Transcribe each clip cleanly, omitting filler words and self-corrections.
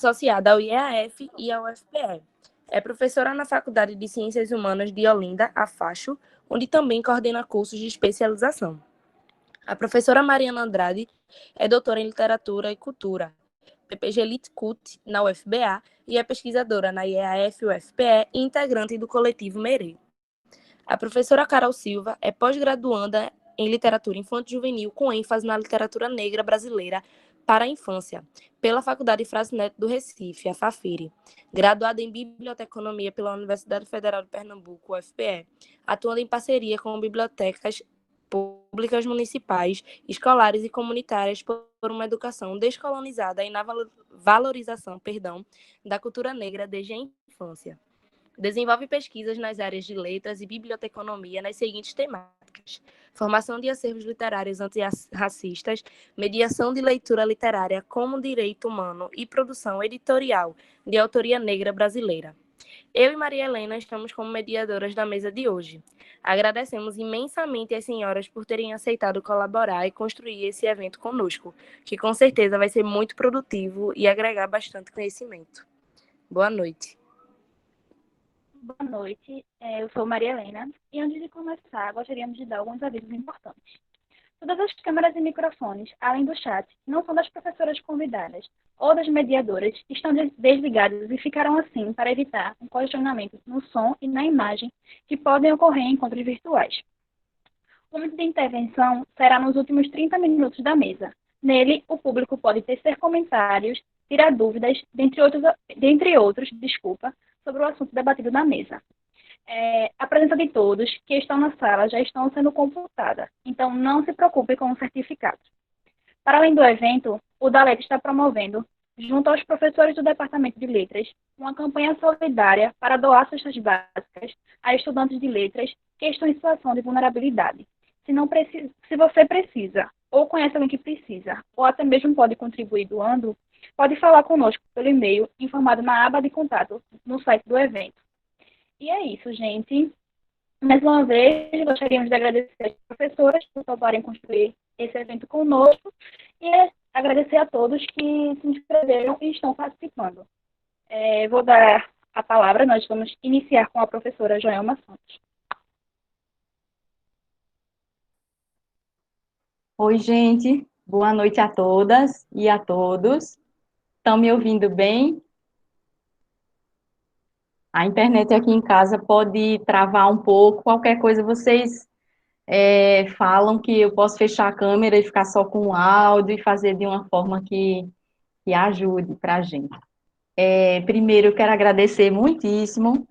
associada ao IEAF e ao UFPE. É professora na Faculdade de Ciências Humanas de Olinda, a FACHO, onde também coordena cursos de especialização. A professora Mariana Andrade é doutora em Literatura e Cultura, PPG Litcut, na UFBA, e é pesquisadora na IEAF e UFPE e integrante do coletivo Merê. A professora Carol Silva é pós-graduanda em Literatura Infanto-Juvenil com ênfase na literatura negra brasileira para a infância, pela Faculdade Frasneto do Recife, a FAFIRE. Graduada em Biblioteconomia pela Universidade Federal de Pernambuco, UFPE, atuando em parceria com bibliotecas públicas municipais, escolares e comunitárias por uma educação descolonizada e na valorização, da cultura negra desde a infância. Desenvolve pesquisas nas áreas de letras e biblioteconomia nas seguintes temáticas: formação de acervos literários antirracistas, mediação de leitura literária como direito humano e produção editorial de autoria negra brasileira. Eu e Maria Helena estamos como mediadoras da mesa de hoje. Agradecemos imensamente às senhoras por terem aceitado colaborar e construir esse evento conosco, que com certeza vai ser muito produtivo e agregar bastante conhecimento. Boa noite. Boa noite, eu sou Maria Helena e antes de começar gostaríamos de dar alguns avisos importantes. Todas as câmeras e microfones, além do chat, não são das professoras convidadas ou das mediadoras, estão desligadas e ficarão assim para evitar um congestionamento no som e na imagem que podem ocorrer em encontros virtuais. O limite de intervenção será nos últimos 30 minutos da mesa. Nele, o público pode tecer comentários, tirar dúvidas, dentre outros, sobre o assunto debatido na mesa. A presença de todos que estão na sala já estão sendo computada, então não se preocupe com o certificado. Para além do evento, o DALET está promovendo, junto aos professores do Departamento de Letras, uma campanha solidária para doar cestas básicas a estudantes de letras que estão em situação de vulnerabilidade. Se você precisa, ou conhece alguém que precisa, ou até mesmo pode contribuir doando, pode falar conosco pelo e-mail informado na aba de contato no site do evento. E é isso, gente. Mais uma vez, gostaríamos de agradecer às professoras por toparem construir esse evento conosco e agradecer a todos que se inscreveram e estão participando. Vou dar a palavra, nós vamos iniciar com a professora Joelma Santos. Oi, gente. Boa noite a todas e a todos. Estão me ouvindo bem? A internet aqui em casa pode travar um pouco. Qualquer coisa vocês falam que eu posso fechar a câmera e ficar só com o áudio e fazer de uma forma que ajude para a gente. Primeiro, eu quero agradecer muitíssimo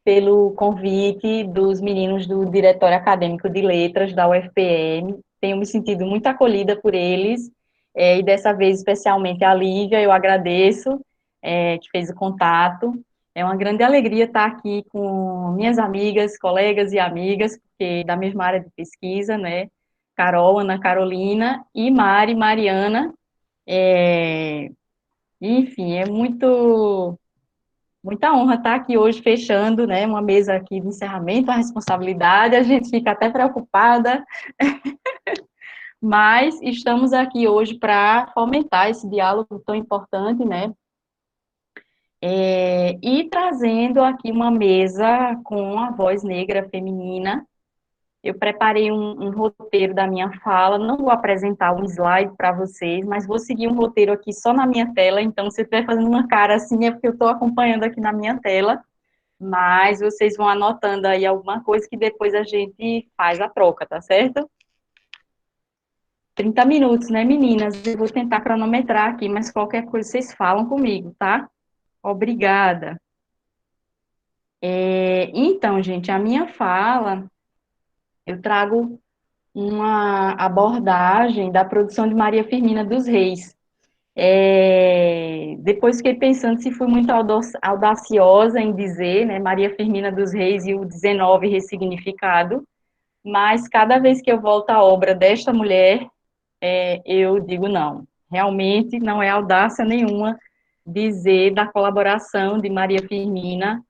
pelo convite dos meninos do Diretório Acadêmico de Letras da UFPM. Tenho me sentido muito acolhida por eles, e dessa vez, especialmente, a Lívia, eu agradeço, que fez o contato. É uma grande alegria estar aqui com minhas amigas, colegas e amigas, porque da mesma área de pesquisa, né? Carol, Ana Carolina e Mariana. Enfim, é muita honra estar aqui hoje fechando, né, uma mesa aqui de encerramento, a responsabilidade, a gente fica até preocupada, mas estamos aqui hoje para fomentar esse diálogo tão importante, né, e trazendo aqui uma mesa com a voz negra feminina. Eu preparei um roteiro da minha fala, não vou apresentar um slide para vocês, mas vou seguir um roteiro aqui só na minha tela, então se eu estiver fazendo uma cara assim é porque eu estou acompanhando aqui na minha tela, mas vocês vão anotando aí alguma coisa que depois a gente faz a troca, tá certo? 30 minutos, né, meninas? Eu vou tentar cronometrar aqui, mas qualquer coisa vocês falam comigo, tá? Obrigada. Então, gente, a minha fala, eu trago uma abordagem da produção de Maria Firmina dos Reis. Depois fiquei pensando se fui muito audaciosa em dizer, né, Maria Firmina dos Reis e o 19 ressignificado, mas cada vez que eu volto à obra desta mulher, eu digo não, realmente não é audácia nenhuma dizer da colaboração de Maria Firmina,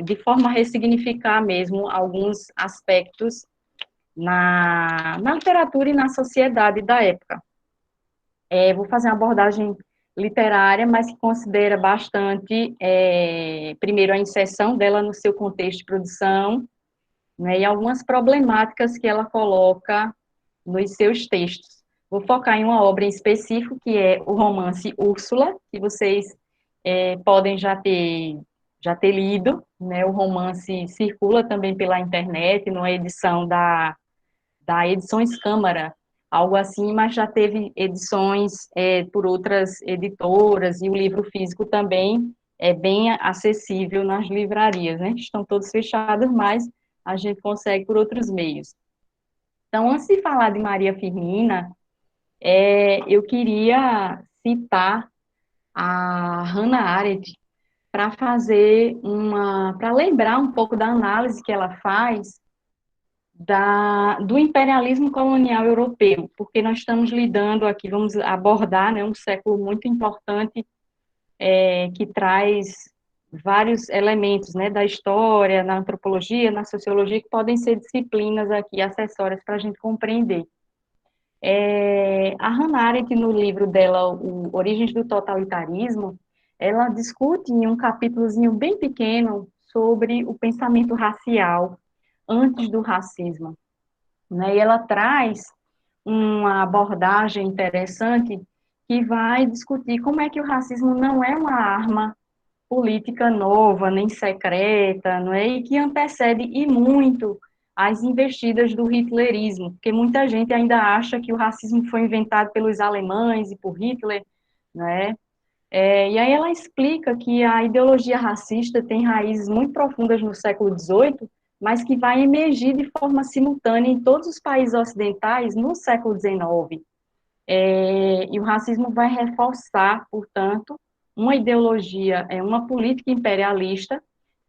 de forma a ressignificar mesmo alguns aspectos na literatura e na sociedade da época. Vou fazer uma abordagem literária, mas que considera bastante, primeiro, a inserção dela no seu contexto de produção, né, e algumas problemáticas que ela coloca nos seus textos. Vou focar em uma obra em específico, que é o romance Úrsula, que vocês podem já ter lido, né, o romance circula também pela internet, numa edição da Edições Câmara, algo assim, mas já teve edições por outras editoras, e o livro físico também é bem acessível nas livrarias, né? Estão todos fechados, mas a gente consegue por outros meios. Então, antes de falar de Maria Firmina, eu queria citar a Hannah Arendt para lembrar um pouco da análise que ela faz do imperialismo colonial europeu, porque nós estamos lidando aqui, vamos abordar, né, um século muito importante, que traz vários elementos, né, da história, na antropologia, na sociologia, que podem ser disciplinas aqui acessórias para a gente compreender. A Hannah Arendt, no livro dela, Origens do Totalitarismo, ela discute em um capítulozinho bem pequeno sobre o pensamento racial antes do racismo, né? E ela traz uma abordagem interessante que vai discutir como é que o racismo não é uma arma política nova, nem secreta, não é? E que antecede e muito as investidas do hitlerismo, porque muita gente ainda acha que o racismo foi inventado pelos alemães e por Hitler, né? E aí ela explica que a ideologia racista tem raízes muito profundas no século XVIII, mas que vai emergir de forma simultânea em todos os países ocidentais no século XIX. E o racismo vai reforçar, portanto, uma ideologia, uma política imperialista,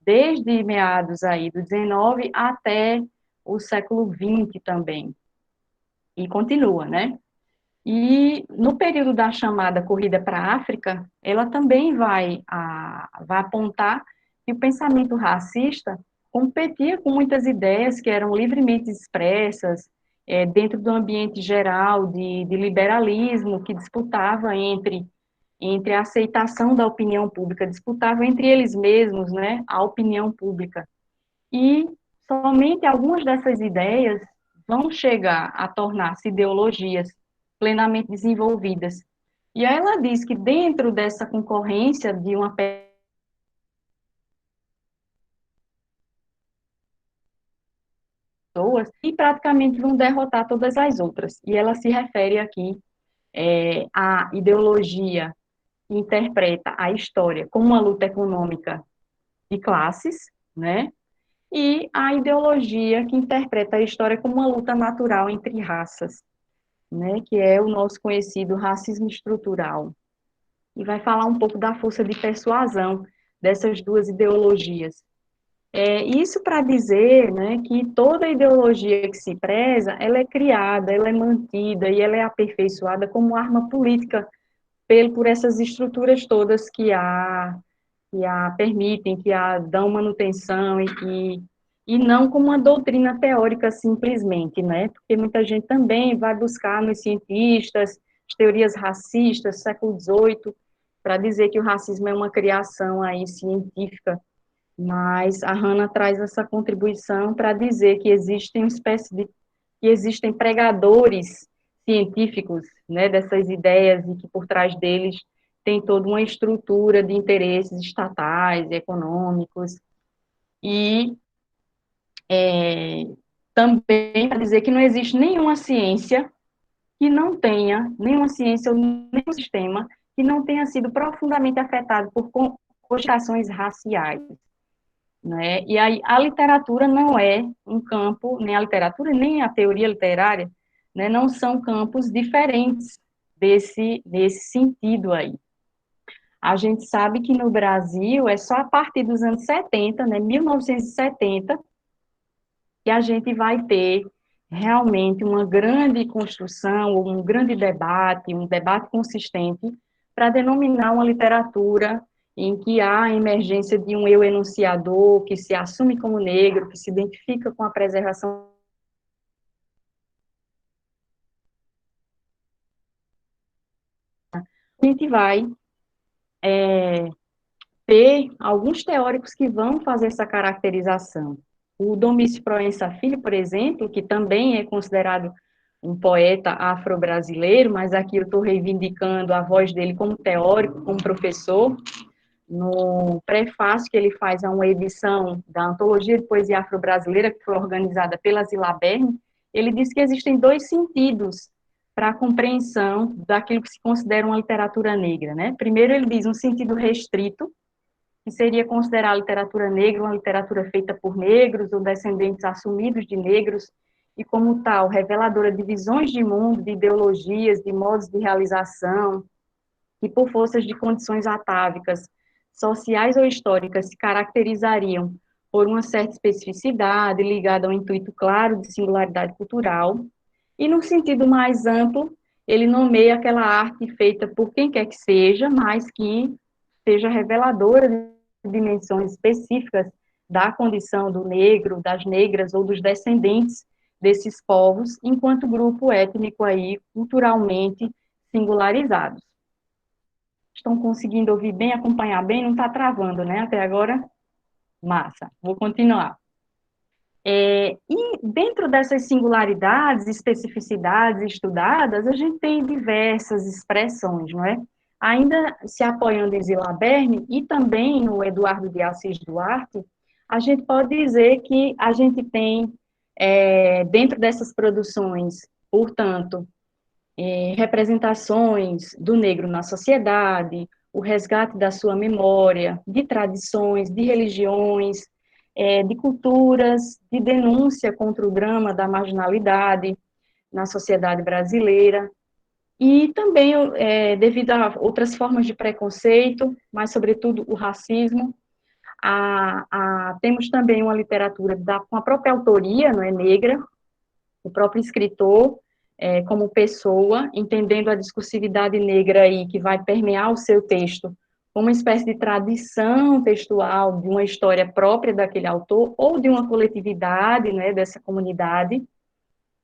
desde meados aí do XIX até o século XX também. E continua, né? E no período da chamada corrida para a África, ela também vai apontar que o pensamento racista competia com muitas ideias que eram livremente expressas dentro do ambiente geral de liberalismo, que disputava entre a aceitação da opinião pública, disputava entre eles mesmos, né, a opinião pública. E somente algumas dessas ideias vão chegar a tornar-se ideologias plenamente desenvolvidas. E aí ela diz que dentro dessa concorrência de uma pessoas, e praticamente vão derrotar todas as outras. E ela se refere aqui à ideologia que interpreta a história como uma luta econômica de classes, né? E a ideologia que interpreta a história como uma luta natural entre raças, né? Que é o nosso conhecido racismo estrutural. E vai falar um pouco da força de persuasão dessas duas ideologias. Isso para dizer, né, que toda ideologia que se preza, ela é criada, ela é mantida e ela é aperfeiçoada como arma política por essas estruturas todas que a permitem, que a dão manutenção e não como uma doutrina teórica simplesmente, né? Porque muita gente também vai buscar nos cientistas, as teorias racistas, século XVIII, para dizer que o racismo é uma criação aí científica, mas a Hannah traz essa contribuição para dizer que existem uma espécie de que existem pregadores científicos, né, dessas ideias e que por trás deles tem toda uma estrutura de interesses estatais, econômicos, e também para dizer que não existe nenhuma ciência que não tenha, nenhuma ciência ou nenhum sistema que não tenha sido profundamente afetado por conspirações raciais, né? E aí a literatura não é um campo, nem a literatura, nem a teoria literária, né, não são campos diferentes desse sentido aí. A gente sabe que no Brasil é só a partir dos anos 70, né, 1970, que a gente vai ter realmente uma grande construção, um grande debate, um debate consistente para denominar uma literatura em que há a emergência de um eu enunciador que se assume como negro, que se identifica com a preservação. A gente vai ter alguns teóricos que vão fazer essa caracterização. O Domício Proença Filho, por exemplo, que também é considerado um poeta afro-brasileiro, mas aqui eu estou reivindicando a voz dele como teórico, como professor. No prefácio que ele faz a uma edição da Antologia de Poesia Afro-Brasileira, que foi organizada pela Zila Berne, ele diz que existem dois sentidos para a compreensão daquilo que se considera uma literatura negra, né? Primeiro, ele diz um sentido restrito, que seria considerar a literatura negra uma literatura feita por negros ou descendentes assumidos de negros, e como tal, reveladora de visões de mundo, de ideologias, de modos de realização, que por forças de condições atávicas, sociais ou históricas, se caracterizariam por uma certa especificidade, ligada a um intuito claro de singularidade cultural, e num sentido mais amplo, ele nomeia aquela arte feita por quem quer que seja, mas que seja reveladora de dimensões específicas da condição do negro, das negras ou dos descendentes desses povos, enquanto grupo étnico aí, culturalmente singularizados. Estão conseguindo ouvir bem, acompanhar bem? Não está travando, né? Até agora? Massa. Vou continuar. E dentro dessas singularidades, especificidades estudadas, a gente tem diversas expressões, não é? Ainda se apoiando em Zila Berne e também no Eduardo de Assis Duarte, a gente pode dizer que a gente tem, dentro dessas produções, portanto, representações do negro na sociedade, o resgate da sua memória, de tradições, de religiões, de culturas, de denúncia contra o drama da marginalidade na sociedade brasileira, e também devido a outras formas de preconceito, mas sobretudo o racismo. Temos também uma literatura com a própria autoria, não é, negra, o próprio escritor, como pessoa, entendendo a discursividade negra aí, que vai permear o seu texto, como uma espécie de tradição textual de uma história própria daquele autor, ou de uma coletividade, né, dessa comunidade.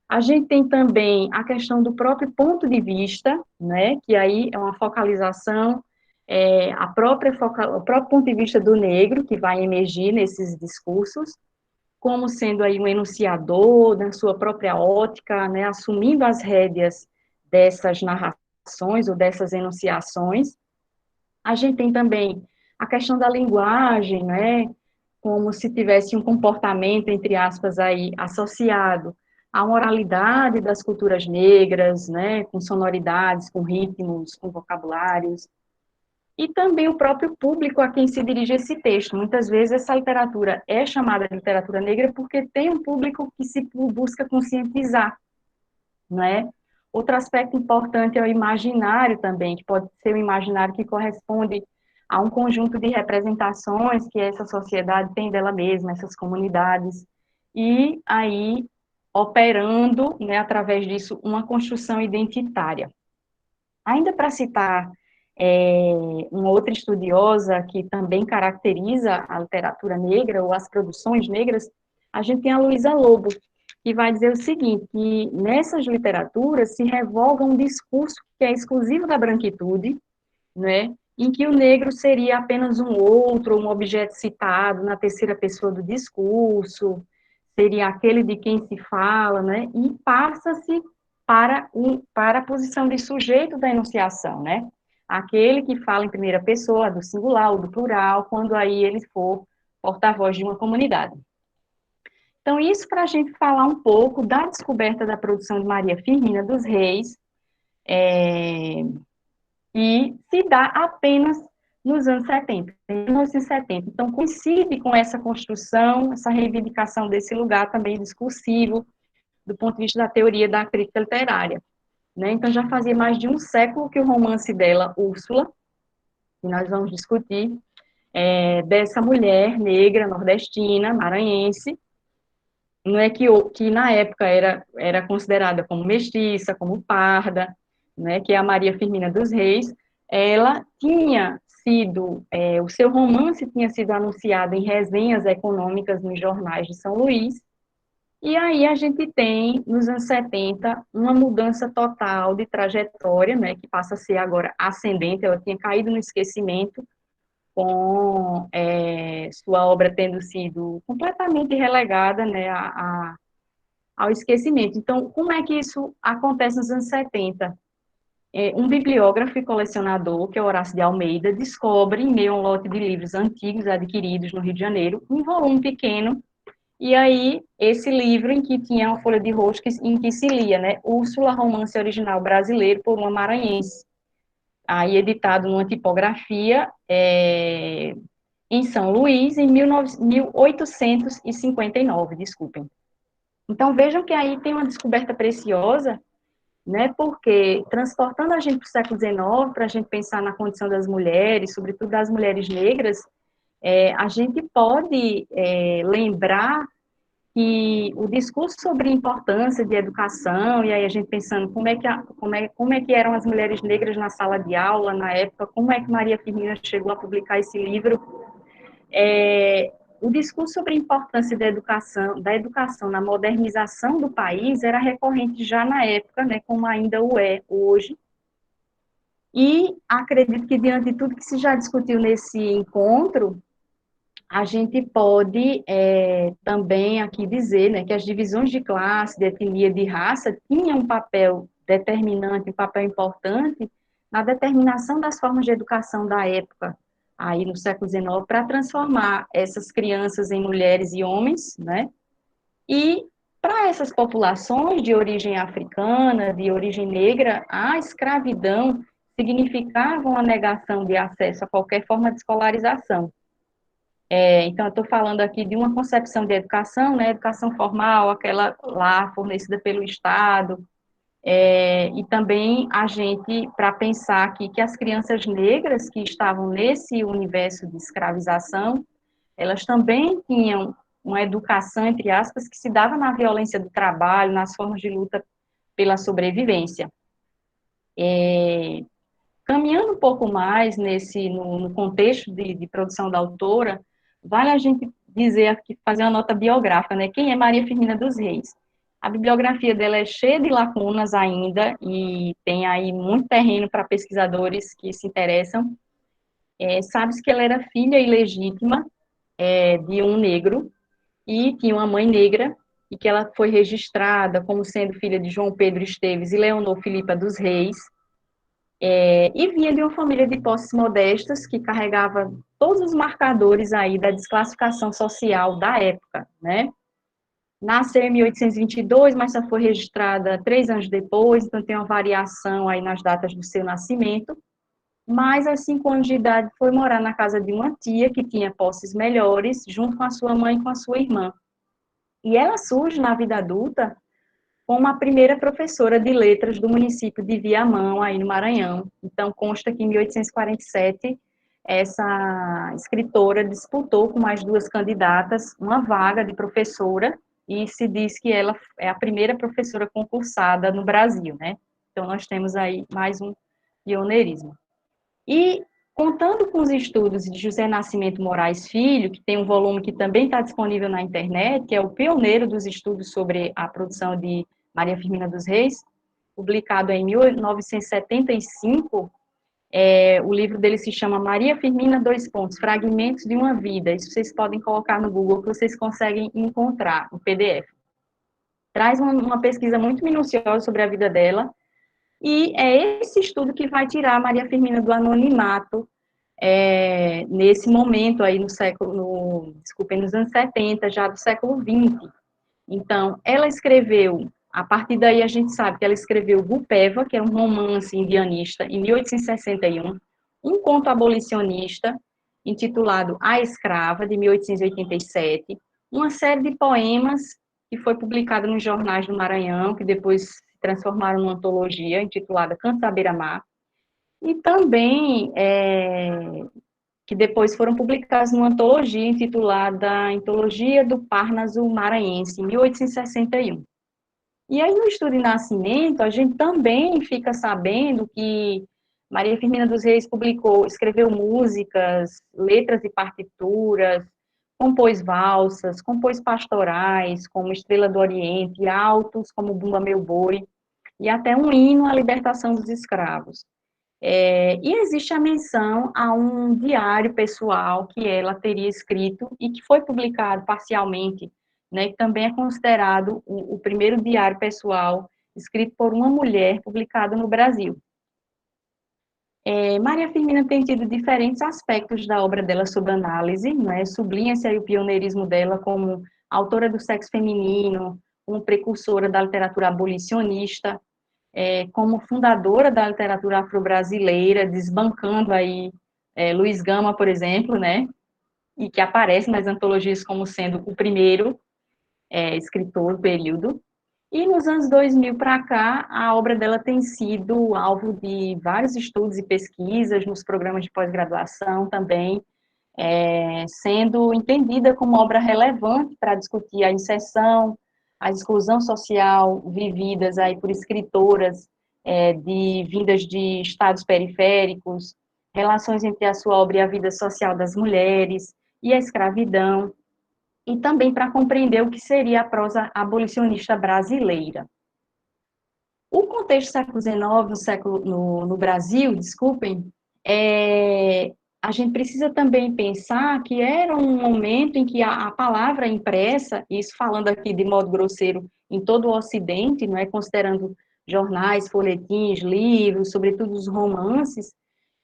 A gente tem também a questão do próprio ponto de vista, né, que aí é uma focalização, o próprio ponto de vista do negro, que vai emergir nesses discursos, como sendo aí um enunciador, na sua própria ótica, né, assumindo as rédeas dessas narrações ou dessas enunciações. A gente tem também a questão da linguagem, né, como se tivesse um comportamento, entre aspas, aí, associado à moralidade das culturas negras, né, com sonoridades, com ritmos, com vocabulários, e também o próprio público a quem se dirige esse texto. Muitas vezes essa literatura é chamada de literatura negra porque tem um público que se busca conscientizar, né? Outro aspecto importante é o imaginário também, que pode ser um imaginário que corresponde a um conjunto de representações que essa sociedade tem dela mesma, essas comunidades, e aí operando, né, através disso, uma construção identitária. Ainda para citar uma outra estudiosa que também caracteriza a literatura negra ou as produções negras, a gente tem a Luísa Lobo, que vai dizer o seguinte, que nessas literaturas se revoga um discurso que é exclusivo da branquitude, né, em que o negro seria apenas um outro, um objeto citado na terceira pessoa do discurso, seria aquele de quem se fala, né, e passa-se para a posição de sujeito da enunciação, né, aquele que fala em primeira pessoa, do singular ou do plural, quando aí ele for porta-voz de uma comunidade. Então, isso para a gente falar um pouco da descoberta da produção de Maria Firmina dos Reis, e se dá apenas nos anos 70, em 1970. Então, coincide com essa construção, essa reivindicação desse lugar também discursivo, do ponto de vista da teoria da crítica literária. Né? Então, já fazia mais de um século que o romance dela, Úrsula, que nós vamos discutir, dessa mulher negra, nordestina, maranhense, não é que na época era considerada como mestiça, como parda, né, que é a Maria Firmina dos Reis, ela tinha sido, o seu romance tinha sido anunciado em resenhas econômicas nos jornais de São Luís, E aí a gente tem, nos anos 70, uma mudança total de trajetória, né, que passa a ser agora ascendente. Ela tinha caído no esquecimento, com sua obra tendo sido completamente relegada, né, ao esquecimento. Então, como é que isso acontece nos anos 70? Um bibliógrafo e colecionador, que é Horácio de Almeida, descobre, em meio a um lote de livros antigos adquiridos no Rio de Janeiro, um volume pequeno. E aí, esse livro em que tinha uma folha de rosca em que se lia, né, Úrsula, romance original brasileiro por uma maranhense, aí editado numa tipografia em São Luís, em 1859, desculpem. Então, vejam que aí tem uma descoberta preciosa, né, porque transportando a gente para o século XIX, para a gente pensar na condição das mulheres, sobretudo das mulheres negras, a gente pode lembrar que o discurso sobre a importância de educação, e aí a gente pensando como é que eram as mulheres negras na sala de aula na época, como é que Maria Firmina chegou a publicar esse livro, o discurso sobre a importância da educação na modernização do país era recorrente já na época, né, como ainda o é hoje, e acredito que diante de tudo que se já discutiu nesse encontro, a gente pode também aqui dizer, né, que as divisões de classe, de etnia, de raça tinham um papel determinante, um papel importante na determinação das formas de educação da época, aí no século XIX, para transformar essas crianças em mulheres e homens, né, e para essas populações de origem africana, de origem negra, a escravidão significava uma negação de acesso a qualquer forma de escolarização. Então, eu estou falando aqui de uma concepção de educação, né, educação formal, aquela lá fornecida pelo Estado, e também a gente, para pensar aqui que as crianças negras que estavam nesse universo de escravização, elas também tinham uma educação, entre aspas, que se dava na violência do trabalho, nas formas de luta pela sobrevivência. Caminhando um pouco mais no contexto de produção da autora, vale a gente dizer aqui, fazer uma nota biográfica, né? Quem é Maria Firmina dos Reis? A bibliografia dela é cheia de lacunas ainda, e tem aí muito terreno para pesquisadores que se interessam. Sabe-se que ela era filha ilegítima de um negro, e tinha uma mãe negra, e que ela foi registrada como sendo filha de João Pedro Esteves e Leonor Filipa dos Reis, e vinha de uma família de posses modestas que carregava todos os marcadores aí da desclassificação social da época, né? Nasceu em 1822, mas só foi registrada 3 anos depois, então tem uma variação aí nas datas do seu nascimento, mas aos 5 anos de idade foi morar na casa de uma tia que tinha posses melhores, junto com a sua mãe e com a sua irmã. E ela surge na vida adulta como a primeira professora de letras do município de Viamão, aí no Maranhão. Então, consta que em 1847, essa escritora disputou com mais 2 candidatas uma vaga de professora, e se diz que ela é a primeira professora concursada no Brasil, né? Então, nós temos aí mais um pioneirismo. E, contando com os estudos de José Nascimento Moraes Filho, que tem um volume que também está disponível na internet, que é o pioneiro dos estudos sobre a produção de Maria Firmina dos Reis, publicado em 1975, o livro dele se chama Maria Firmina, Fragmentos de uma Vida. Isso vocês podem colocar no Google, que vocês conseguem encontrar o PDF. Traz uma pesquisa muito minuciosa sobre a vida dela, e é esse estudo que vai tirar a Maria Firmina do anonimato, nesse momento aí nos anos 70, já do século XX. Então, ela escreveu, a partir daí a gente sabe que ela escreveu Gupeva, que é um romance indianista, em 1861, um conto abolicionista, intitulado A Escrava, de 1887, uma série de poemas que foi publicada nos jornais do Maranhão, que depois se transformaram numa antologia, intitulada Canto à Beira-Mar, e também que depois foram publicadas numa antologia intitulada Antologia do Parnaso Maranhense, em 1861. E aí, no estudo de Nascimento, a gente também fica sabendo que Maria Firmina dos Reis escreveu músicas, letras e partituras, compôs valsas, compôs pastorais, como Estrela do Oriente, autos, como Bumba Meu Boi, e até um hino à libertação dos escravos. E existe a menção a um diário pessoal que ela teria escrito e que foi publicado parcialmente, né, que também é considerado o primeiro diário pessoal escrito por uma mulher publicado no Brasil. Maria Firmina tem tido diferentes aspectos da obra dela sob análise, né, sublinha-se aí o pioneirismo dela como autora do sexo feminino, como precursora da literatura abolicionista, como fundadora da literatura afro-brasileira, desbancando aí Luiz Gama, por exemplo, né, e que aparece nas antologias como sendo o primeiro escritor do período. E nos anos 2000 para cá, a obra dela tem sido alvo de vários estudos e pesquisas nos programas de pós-graduação também, sendo entendida como obra relevante para discutir a inserção, a exclusão social vividas aí por escritoras vindas de estados periféricos, relações entre a sua obra e a vida social das mulheres, e a escravidão, e também para compreender o que seria a prosa abolicionista brasileira. O contexto do século XIX, no Brasil, desculpem, a gente precisa também pensar que era um momento em que a palavra impressa, isso falando aqui de modo grosseiro, em todo o Ocidente, não é, considerando jornais, folhetins, livros, sobretudo os romances,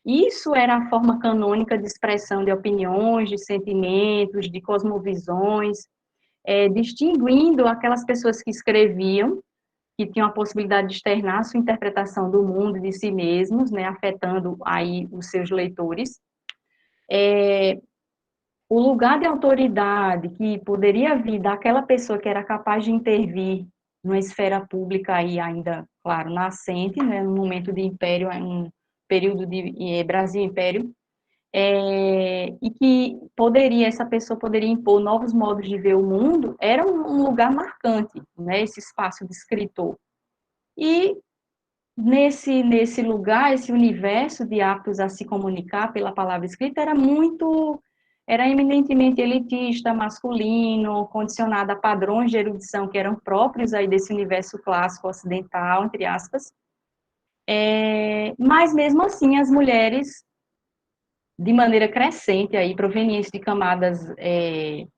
isso era a forma canônica de expressão de opiniões, de sentimentos, de cosmovisões, distinguindo aquelas pessoas que escreviam, que tinham a possibilidade de externar sua interpretação do mundo e de si mesmos, né, afetando aí os seus leitores. O lugar de autoridade que poderia vir daquela pessoa que era capaz de intervir numa esfera pública aí ainda, claro, nascente, né, no momento de império, um período de Brasil Império, e que essa pessoa poderia impor novos modos de ver o mundo, era um lugar marcante, né, esse espaço de escritor. E nesse lugar, esse universo de aptos a se comunicar pela palavra escrita era eminentemente elitista, masculino, condicionado a padrões de erudição que eram próprios aí desse universo clássico ocidental, entre aspas. Mas mesmo assim, as mulheres, de maneira crescente, aí, provenientes de camadas,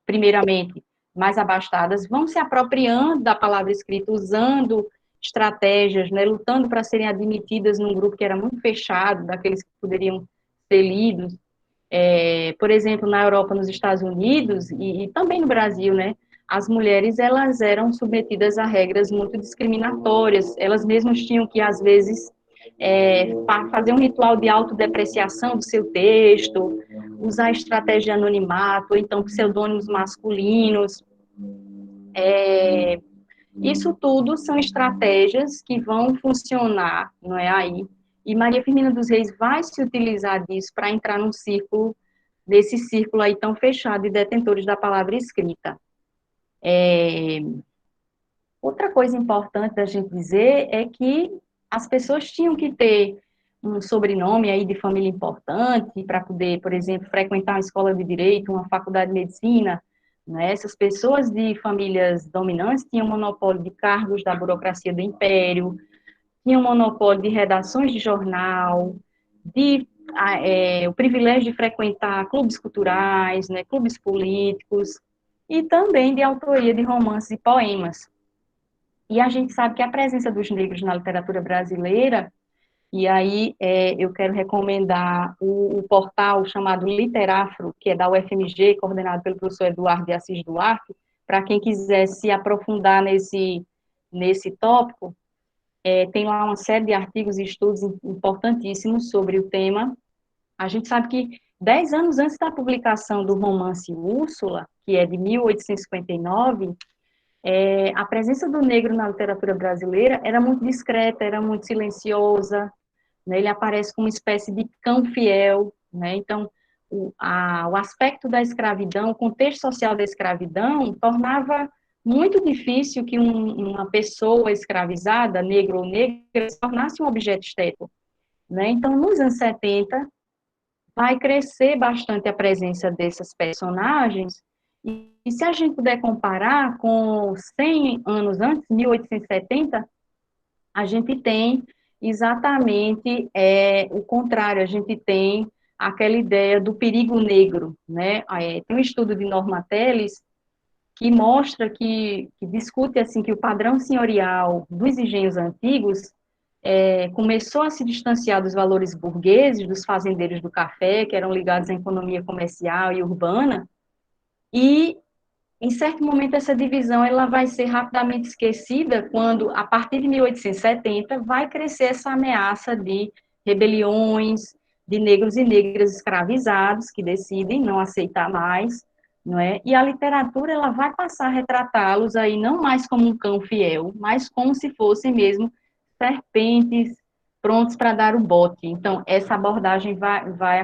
primeiramente, mais abastadas, vão se apropriando da palavra escrita, usando estratégias, né, lutando para serem admitidas num grupo que era muito fechado, daqueles que poderiam ser lidos. Por exemplo, na Europa, nos Estados Unidos, e também no Brasil, né, as mulheres, elas eram submetidas a regras muito discriminatórias, elas mesmas tinham que, às vezes, fazer um ritual de autodepreciação do seu texto, usar estratégia de anonimato, ou então pseudônimos masculinos. Isso tudo são estratégias que vão funcionar, não é aí? E Maria Firmina dos Reis vai se utilizar disso para entrar nesse círculo aí tão fechado de detentores da palavra escrita. Outra coisa importante da gente dizer é que as pessoas tinham que ter um sobrenome aí de família importante para poder, por exemplo, frequentar uma escola de direito, uma faculdade de medicina, né? Essas pessoas de famílias dominantes tinham monopólio de cargos da burocracia do império, tinham monopólio de redações de jornal, o privilégio de frequentar clubes culturais, né, clubes políticos, e também de autoria de romances e poemas. E a gente sabe que a presença dos negros na literatura brasileira, e aí eu quero recomendar o portal chamado Literafro, que é da UFMG, coordenado pelo professor Eduardo de Assis Duarte, para quem quiser se aprofundar nesse tópico, tem lá uma série de artigos e estudos importantíssimos sobre o tema. A gente sabe que 10 anos antes da publicação do romance Úrsula, que é de 1859, a presença do negro na literatura brasileira era muito discreta, era muito silenciosa, né? Ele aparece como uma espécie de cão fiel, né? Então, o aspecto da escravidão, o contexto social da escravidão, tornava muito difícil que uma pessoa escravizada, negro ou negra, se tornasse um objeto estético, né? Então, nos anos 70, vai crescer bastante a presença dessas personagens, E se a gente puder comparar com 100 anos antes, 1870, a gente tem exatamente o contrário, a gente tem aquela ideia do perigo negro, né? Tem um estudo de Norma Telles que mostra que discute assim que o padrão senhorial dos engenhos antigos começou a se distanciar dos valores burgueses, dos fazendeiros do café, que eram ligados à economia comercial e urbana, e em certo momento essa divisão ela vai ser rapidamente esquecida quando, a partir de 1870, vai crescer essa ameaça de rebeliões, de negros e negras escravizados que decidem não aceitar mais, não é? E a literatura ela vai passar a retratá-los aí não mais como um cão fiel, mas como se fossem mesmo serpentes prontos para dar o bote. Então, essa abordagem vai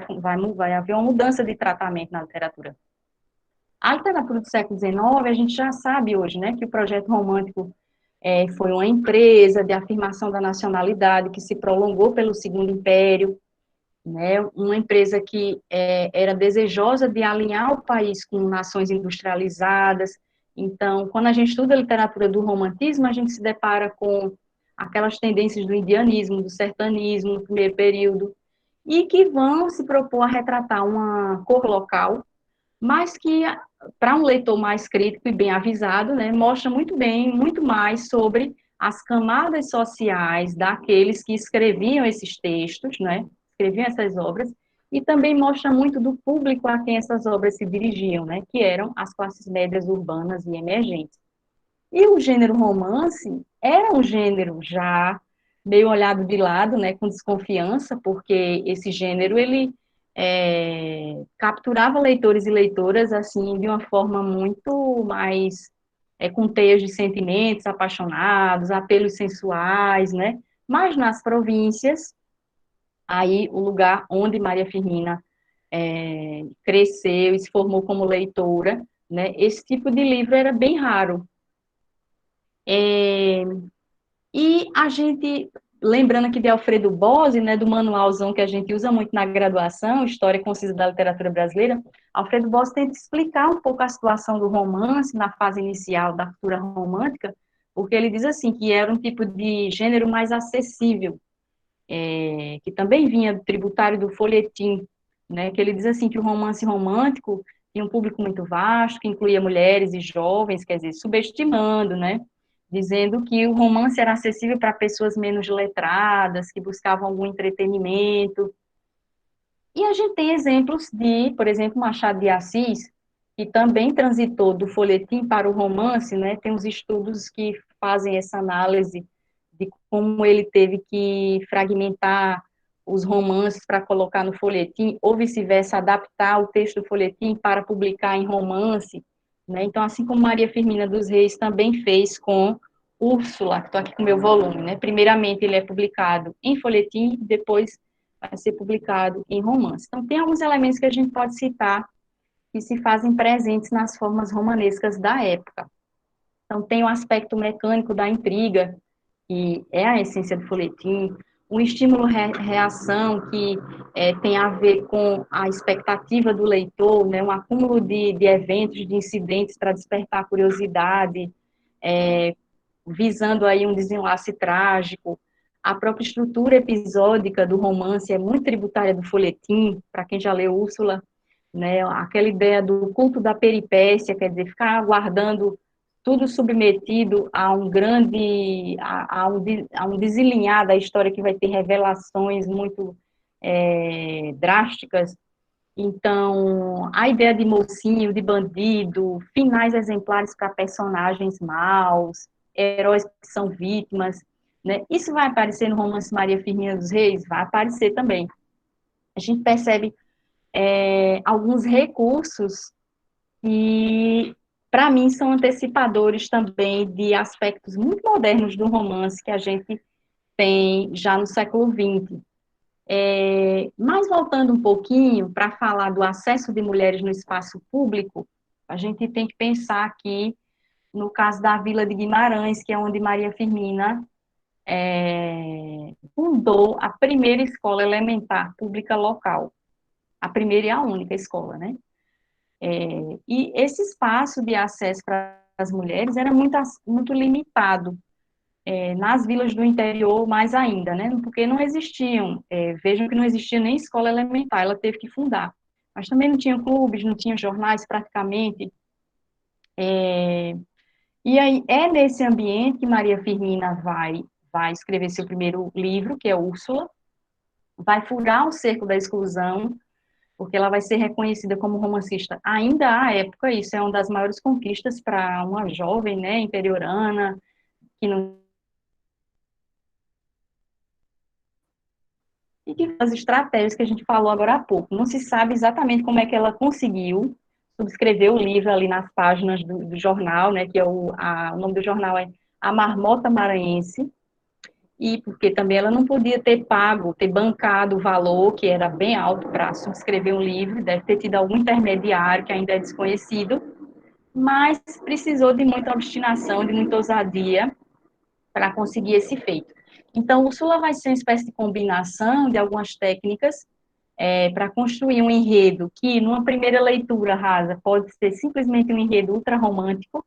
haver uma mudança de tratamento na literatura. A literatura do século XIX, a gente já sabe hoje, né, que o projeto romântico foi uma empresa de afirmação da nacionalidade que se prolongou pelo Segundo Império, né, uma empresa que era desejosa de alinhar o país com nações industrializadas. Então, quando a gente estuda a literatura do romantismo, a gente se depara com aquelas tendências do indianismo, do sertanismo, no primeiro período, e que vão se propor a retratar uma cor local, mas que, para um leitor mais crítico e bem avisado, né, mostra muito bem, muito mais sobre as camadas sociais daqueles que escreviam esses textos, né, escreviam essas obras, e também mostra muito do público a quem essas obras se dirigiam, né, que eram as classes médias urbanas e emergentes. E o gênero romance era um gênero já meio olhado de lado, né, com desconfiança, porque esse gênero, ele capturava leitores e leitoras, assim, de uma forma muito mais, com teias de sentimentos apaixonados, apelos sensuais, né, mas nas províncias, aí o lugar onde Maria Firmina cresceu e se formou como leitora, né, esse tipo de livro era bem raro. E a gente, lembrando aqui de Alfredo Bose, né, do manualzão que a gente usa muito na graduação, História Concisa da Literatura Brasileira, Alfredo Bose tenta explicar um pouco a situação do romance na fase inicial da cultura romântica, porque ele diz assim, que era um tipo de gênero mais acessível, que também vinha do tributário do folhetim, né, que ele diz assim, que o romance romântico tinha um público muito vasto, que incluía mulheres e jovens, quer dizer, subestimando, né, dizendo que o romance era acessível para pessoas menos letradas, que buscavam algum entretenimento. E a gente tem exemplos de, por exemplo, Machado de Assis, que também transitou do folhetim para o romance, né? Tem uns estudos que fazem essa análise de como ele teve que fragmentar os romances para colocar no folhetim, ou vice-versa, adaptar o texto do folhetim para publicar em romance, né? Então, assim como Maria Firmina dos Reis também fez com Úrsula, que estou aqui com o meu volume, né? Primeiramente, ele é publicado em folhetim, depois vai ser publicado em romance. Então, tem alguns elementos que a gente pode citar que se fazem presentes nas formas romanescas da época. Então, tem o aspecto mecânico da intriga, que é a essência do folhetim, um estímulo-reação que tem a ver com a expectativa do leitor, né, um acúmulo de eventos, de incidentes para despertar curiosidade, visando aí um desenlace trágico. A própria estrutura episódica do romance é muito tributária do folhetim, para quem já leu Úrsula, né, aquela ideia do culto da peripécia, quer dizer, ficar aguardando tudo submetido a um grande, a um desalinhar da história que vai ter revelações muito drásticas. Então, a ideia de mocinho, de bandido, finais exemplares para personagens maus, heróis que são vítimas, né? Isso vai aparecer no romance Maria Firmina dos Reis? Vai aparecer também. A gente percebe alguns recursos que, para mim, são antecipadores também de aspectos muito modernos do romance que a gente tem já no século XX. Mas voltando um pouquinho para falar do acesso de mulheres no espaço público, a gente tem que pensar aqui no caso da Vila de Guimarães, que é onde Maria Firmina fundou a primeira escola elementar pública local, a primeira e a única escola, né? E esse espaço de acesso para as mulheres era muito limitado, nas vilas do interior mais ainda, né? Porque não existiam, vejam que não existia nem escola elementar, ela teve que fundar. Mas também não tinha clubes, não tinha jornais praticamente. E aí é nesse ambiente que Maria Firmina vai escrever seu primeiro livro, que é Úrsula, vai furar o cerco da exclusão, porque ela vai ser reconhecida como romancista ainda à época. Isso é uma das maiores conquistas para uma jovem, né, interiorana, que não... E que as estratégias que a gente falou agora há pouco. Não se sabe exatamente como é que ela conseguiu subscrever o livro ali nas páginas do jornal, né, que é o nome do jornal é A Marmota Maranhense, e porque também ela não podia ter bancado o valor, que era bem alto para subscrever um livro, deve ter tido algum intermediário que ainda é desconhecido, mas precisou de muita obstinação, de muita ousadia para conseguir esse feito. Então, Úrsula vai ser uma espécie de combinação de algumas técnicas para construir um enredo que, numa primeira leitura rasa, pode ser simplesmente um enredo ultrarromântico,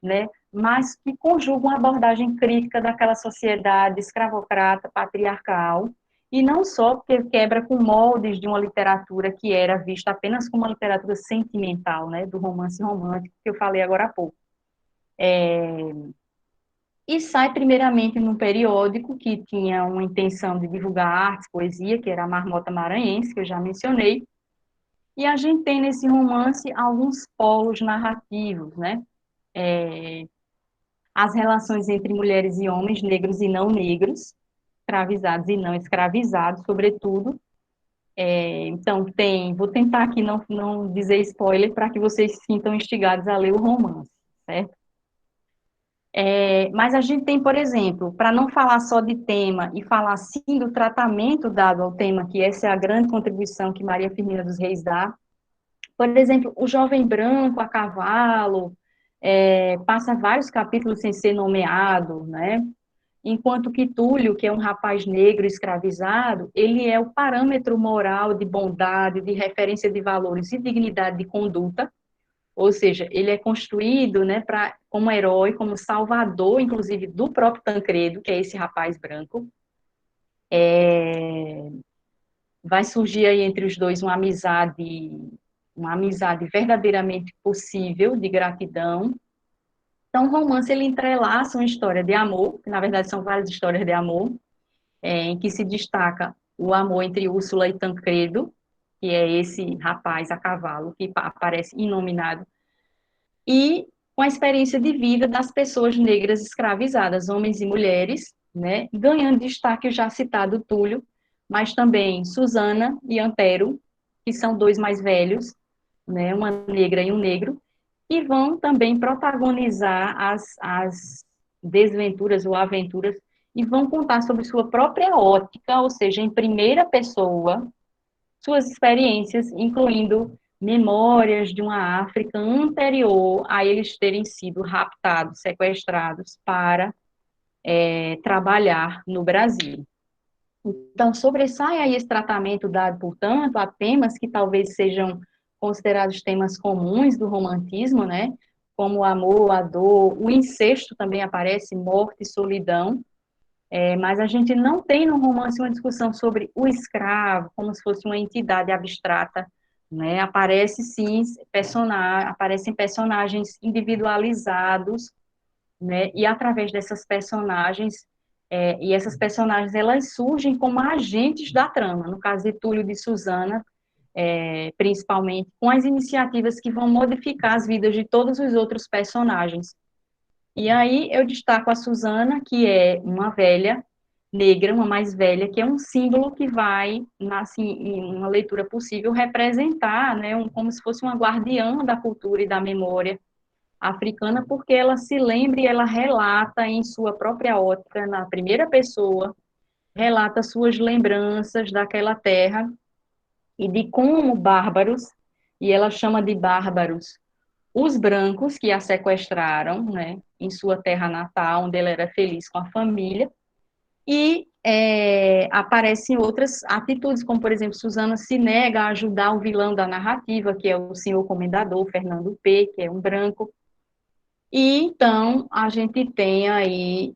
né, mas que conjuga uma abordagem crítica daquela sociedade escravocrata, patriarcal, e não só porque quebra com moldes de uma literatura que era vista apenas como uma literatura sentimental, né, do romance romântico, que eu falei agora há pouco. E sai primeiramente num periódico que tinha uma intenção de divulgar artes, poesia, que era a Marmota Maranhense, que eu já mencionei, e a gente tem nesse romance alguns polos narrativos, né, as relações entre mulheres e homens, negros e não negros, escravizados e não escravizados, sobretudo. Então, vou tentar aqui não dizer spoiler para que vocês se sintam instigados a ler o romance, certo? Mas a gente tem, por exemplo, para não falar só de tema e falar sim do tratamento dado ao tema, que essa é a grande contribuição que Maria Firmina dos Reis dá. Por exemplo, o jovem branco a cavalo, passa vários capítulos sem ser nomeado, né? Enquanto que Túlio, que é um rapaz negro escravizado, ele é o parâmetro moral de bondade, de referência de valores e dignidade de conduta, ou seja, ele é construído, né, como herói, como salvador, inclusive, do próprio Tancredo, que é esse rapaz branco. Vai surgir aí entre os dois uma amizade verdadeiramente possível, de gratidão. Então, o romance, ele entrelaça uma história de amor, que na verdade são várias histórias de amor, em que se destaca o amor entre Úrsula e Tancredo, que é esse rapaz a cavalo que aparece inominado, e com a experiência de vida das pessoas negras escravizadas, homens e mulheres, né, ganhando destaque o já citado Túlio, mas também Susana e Antero, que são dois mais velhos, né, uma negra e um negro, e vão também protagonizar as desventuras ou aventuras e vão contar sobre sua própria ótica, ou seja, em primeira pessoa, suas experiências, incluindo memórias de uma África anterior a eles terem sido raptados, sequestrados para trabalhar no Brasil. Então, sobressai aí esse tratamento dado, portanto, a temas que talvez sejam considerados temas comuns do romantismo, né? Como o amor, a dor, o incesto também aparece, morte e solidão, mas a gente não tem no romance uma discussão sobre o escravo, como se fosse uma entidade abstrata, né? Aparecem personagens individualizados, né? E através dessas personagens, e essas personagens, elas surgem como agentes da trama, no caso de Túlio e de Susana, principalmente, com as iniciativas que vão modificar as vidas de todos os outros personagens. E aí eu destaco a Susana, que é uma velha negra, uma mais velha, que é um símbolo que vai, assim, em uma leitura possível, representar, né, como se fosse uma guardiã da cultura e da memória africana, porque ela se lembra e ela relata em sua própria ótica, na primeira pessoa, relata suas lembranças daquela terra e de como bárbaros, e ela chama de bárbaros os brancos que a sequestraram, né, em sua terra natal, onde ela era feliz com a família, e aparecem outras atitudes, como, por exemplo, Suzana se nega a ajudar o vilão da narrativa, que é o senhor comendador, Fernando P., que é um branco. E, então, a gente tem aí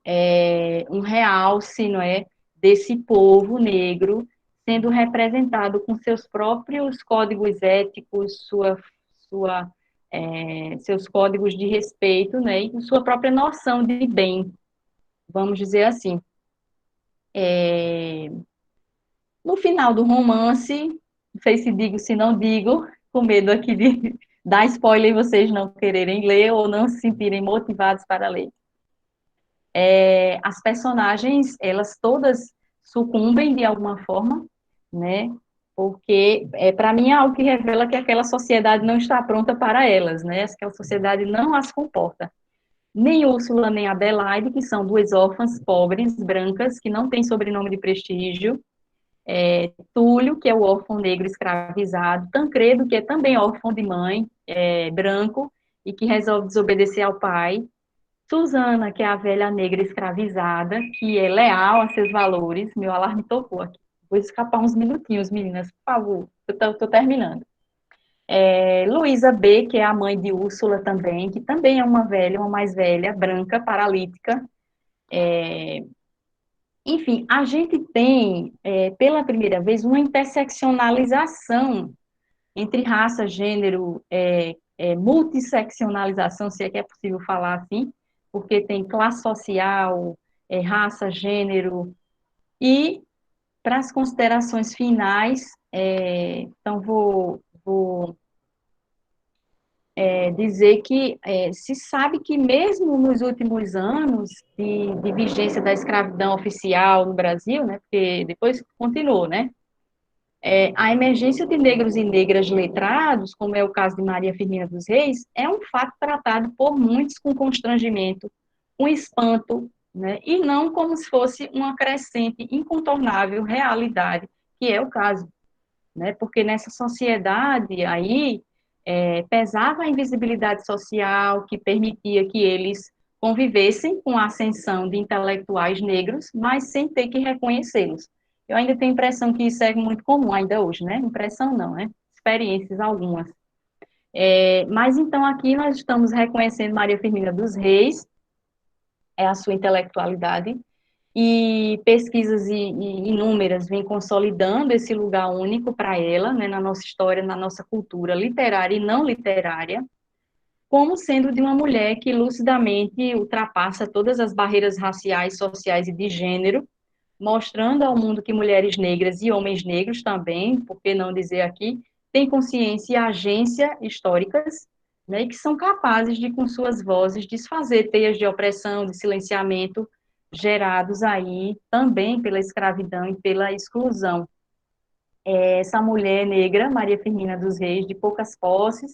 um realce, não é, desse povo negro sendo representado com seus próprios códigos éticos, sua, seus códigos de respeito, né, e sua própria noção de bem, vamos dizer assim. No final do romance, não sei se digo, se não digo, com medo aqui de dar spoiler e vocês não quererem ler ou não se sentirem motivados para ler. As personagens, elas todas sucumbem de alguma forma, né? Porque, para mim, é algo que revela que aquela sociedade não está pronta para elas, né? Aquela sociedade não as comporta. Nem Úrsula, nem Adelaide, que são duas órfãs pobres, brancas, que não têm sobrenome de prestígio, Túlio, que é o órfão negro escravizado, Tancredo, que é também órfão de mãe, branco, e que resolve desobedecer ao pai, Suzana, que é a velha negra escravizada, que é leal a seus valores, meu alarme tocou aqui, vou escapar uns minutinhos, meninas, por favor, eu estou terminando. Luísa B., que é a mãe de Úrsula também, que também é uma velha, uma mais velha, branca, paralítica. Enfim, a gente tem, pela primeira vez, uma interseccionalização entre raça, gênero, multisseccionalização, se é que é possível falar assim, porque tem classe social, raça, gênero, e para as considerações finais, então vou dizer que se sabe que mesmo nos últimos anos de vigência da escravidão oficial no Brasil, né, porque depois continuou, né, a emergência de negros e negras letrados, como é o caso de Maria Firmina dos Reis, é um fato tratado por muitos com constrangimento, com espanto, né, e não como se fosse uma crescente, incontornável realidade, que é o caso, né, porque nessa sociedade aí, pesava a invisibilidade social que permitia que eles convivessem com a ascensão de intelectuais negros, mas sem ter que reconhecê-los. Eu ainda tenho a impressão que isso é muito comum ainda hoje, né? Impressão não, né? Experiências algumas. Mas então aqui nós estamos reconhecendo Maria Firmina dos Reis, a sua intelectualidade, e pesquisas inúmeras vêm consolidando esse lugar único para ela, né, na nossa história, na nossa cultura literária e não literária, como sendo de uma mulher que lucidamente ultrapassa todas as barreiras raciais, sociais e de gênero, mostrando ao mundo que mulheres negras e homens negros também, por que não dizer aqui, têm consciência e agência históricas, né, que são capazes de, com suas vozes, desfazer teias de opressão, de silenciamento, gerados aí também pela escravidão e pela exclusão. Essa mulher negra, Maria Firmina dos Reis, de poucas posses,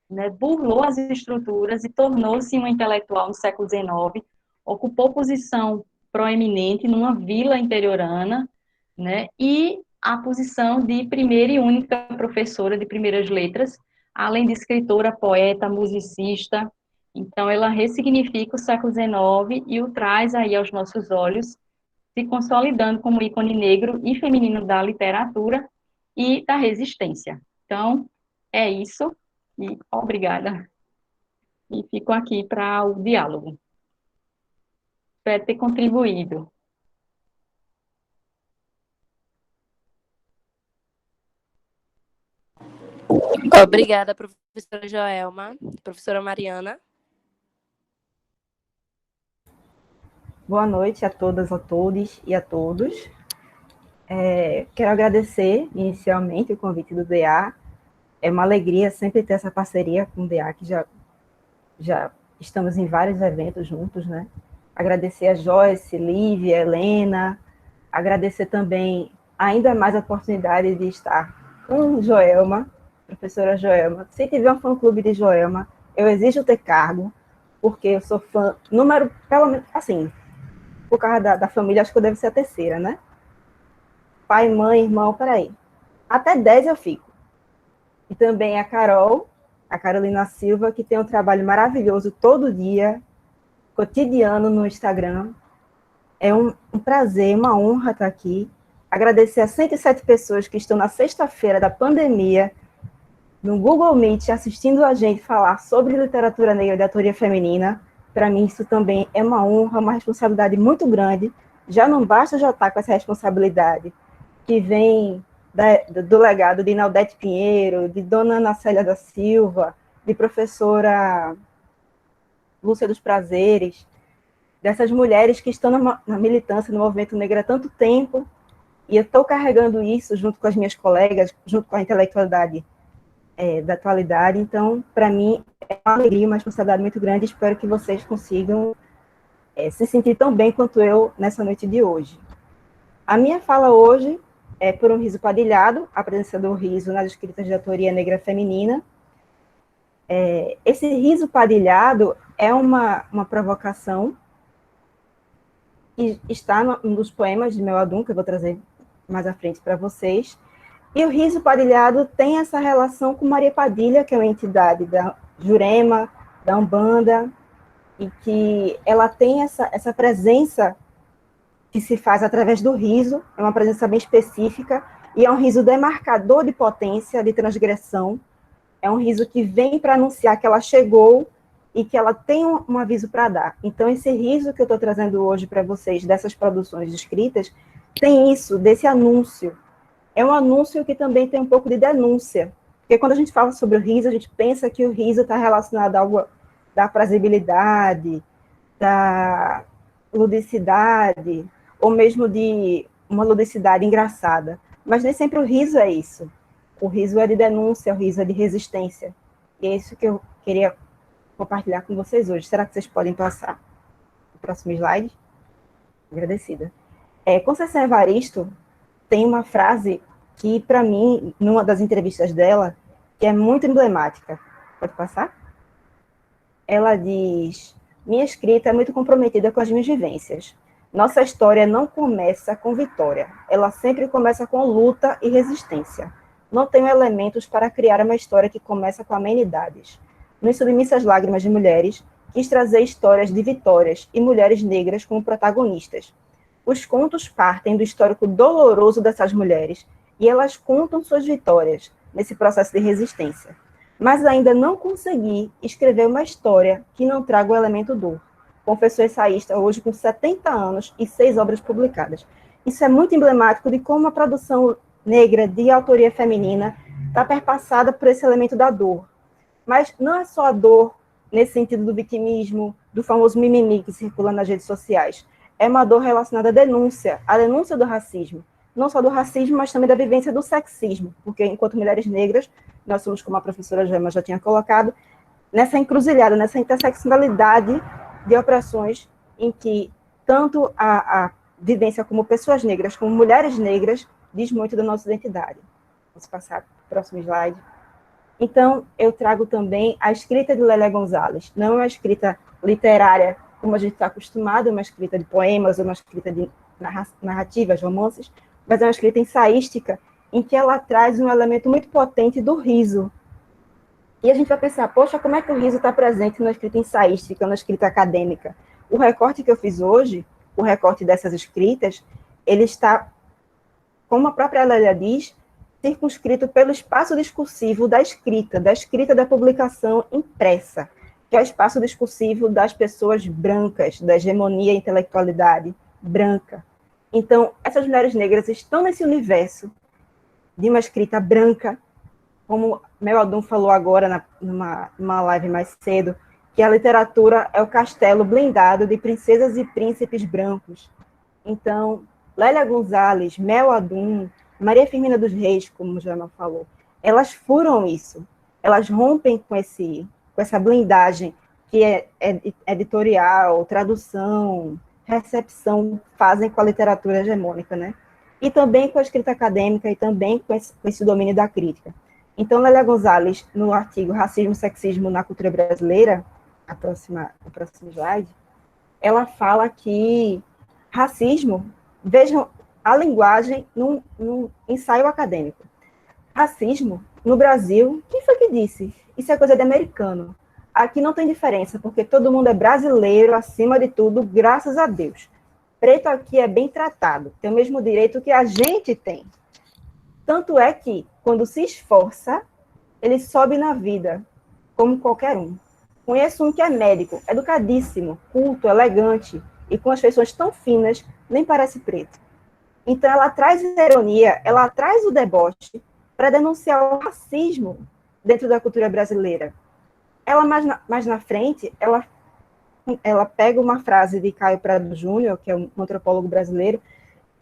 né, burlou as estruturas e tornou-se uma intelectual no século XIX, ocupou posição proeminente numa vila interiorana, né, e a posição de primeira e única professora de primeiras letras, além de escritora, poeta, musicista. Então, ela ressignifica o século XIX e o traz aí aos nossos olhos, se consolidando como ícone negro e feminino da literatura e da resistência. Então, é isso, e obrigada. E fico aqui para o diálogo. Espero ter contribuído. Obrigada, professora Joelma. Professora Mariana. Boa noite a todas, a todos e a todos. Quero agradecer inicialmente o convite do DA. É uma alegria sempre ter essa parceria com o DA, que já estamos em vários eventos juntos, né? Agradecer a Joyce, Lívia, Helena, agradecer também ainda mais a oportunidade de estar com Joelma, professora Joelma. Se tiver um fã-clube de Joelma, eu exijo ter cargo, porque eu sou fã, número, pelo menos, assim, por causa da família, acho que eu devo ser a terceira, né? Pai, mãe, irmão, peraí. Até 10 eu fico. E também a Carol, a Carolina Silva, que tem um trabalho maravilhoso todo dia, cotidiano no Instagram. É um prazer, uma honra estar aqui. Agradecer a 107 pessoas que estão na sexta-feira da pandemia, no Google Meet, assistindo a gente falar sobre literatura negra de autoria feminina. Para mim, isso também é uma honra, uma responsabilidade muito grande. Já não basta já estar com essa responsabilidade que vem do legado de Inaldete Pinheiro, de Dona Ana Célia da Silva, de professora Lúcia dos Prazeres, dessas mulheres que estão na militância no movimento negro há tanto tempo, e eu estou carregando isso junto com as minhas colegas, junto com a intelectualidade da atualidade. Então, para mim, é uma alegria, uma responsabilidade muito grande. Espero que vocês consigam se sentir tão bem quanto eu nessa noite de hoje. A minha fala hoje é por um riso padilhado, a presença do riso nas escritas de autoria negra feminina. Esse riso padilhado é uma provocação que está num dos poemas de Mel Adum, que eu vou trazer mais à frente para vocês. E o riso padilhado tem essa relação com Maria Padilha, que é uma entidade da Jurema, da Umbanda, e que ela tem essa presença que se faz através do riso, é uma presença bem específica, e é um riso demarcador de potência, de transgressão, é um riso que vem para anunciar que ela chegou e que ela tem um aviso para dar. Então, esse riso que eu estou trazendo hoje para vocês, dessas produções escritas, tem isso, desse anúncio. É um anúncio que também tem um pouco de denúncia, porque quando a gente fala sobre o riso, a gente pensa que o riso está relacionado a algo da aprazabilidade, da ludicidade, ou mesmo de uma ludicidade engraçada. Mas nem sempre o riso é isso. O riso é de denúncia, o riso é de resistência. E é isso que eu queria compartilhar com vocês hoje. Será que vocês podem passar o próximo slide? Agradecida. Conceição Evaristo tem uma frase que, para mim, numa das entrevistas dela, que é muito emblemática. Pode passar? Ela diz: minha escrita é muito comprometida com as minhas vivências. Nossa história não começa com vitória. Ela sempre começa com luta e resistência. Não tenho elementos para criar uma história que começa com amenidades. Nos Submissas Lágrimas de Mulheres, quis trazer histórias de vitórias e mulheres negras como protagonistas. Os contos partem do histórico doloroso dessas mulheres e elas contam suas vitórias nesse processo de resistência. Mas ainda não consegui escrever uma história que não traga o elemento dor. Confessou ensaísta hoje com 70 anos e 6 obras publicadas. Isso é muito emblemático de como a produção negra de autoria feminina está perpassada por esse elemento da dor. Mas não é só a dor nesse sentido do vitimismo, do famoso mimimi que circula nas redes sociais. É uma dor relacionada à denúncia do racismo. Não só do racismo, mas também da vivência do sexismo, porque enquanto mulheres negras, nós somos, como a professora Gema já tinha colocado, nessa encruzilhada, nessa interseccionalidade de opressões em que tanto a vivência como pessoas negras, como mulheres negras, diz muito da nossa identidade. Vamos passar para o próximo slide. Então, eu trago também a escrita de Lélia Gonzalez. Não é uma escrita literária, como a gente está acostumado, é uma escrita de poemas, é uma escrita de narrativas, romances, mas é uma escrita ensaística, em que ela traz um elemento muito potente do riso. E a gente vai pensar, poxa, como é que o riso está presente na escrita ensaística, na escrita acadêmica? O recorte que eu fiz hoje, o recorte dessas escritas, ele está, como a própria Lélia diz, circunscrito pelo espaço discursivo da escrita da publicação impressa, que é o espaço discursivo das pessoas brancas, da hegemonia e intelectualidade branca. Então, essas mulheres negras estão nesse universo de uma escrita branca, como Mel Adum falou agora numa live mais cedo, que a literatura é o castelo blindado de princesas e príncipes brancos. Então, Lélia Gonzalez, Mel Adum, Maria Firmina dos Reis, como já não falou, elas furam isso, elas rompem com essa blindagem que é editorial, tradução, recepção, fazem com a literatura hegemônica, né? E também com a escrita acadêmica e também com esse domínio da crítica. Então, Lélia Gonzalez, no artigo Racismo e Sexismo na Cultura Brasileira, o próximo slide, ela fala que racismo, vejam a linguagem num ensaio acadêmico. Racismo, no Brasil, quem foi que disse? Isso é coisa de americano. Aqui não tem diferença, porque todo mundo é brasileiro, acima de tudo, graças a Deus. preto aqui é bem tratado, tem o mesmo direito que a gente tem. Tanto é que, quando se esforça, ele sobe na vida, como qualquer um. Conheço um que é médico, educadíssimo, culto, elegante, e com as feições tão finas, nem parece preto. Então, ela traz a ironia, ela traz o deboche para denunciar o racismo dentro da cultura brasileira. Ela, mais na frente, ela pega uma frase de Caio Prado Júnior, que é um antropólogo brasileiro,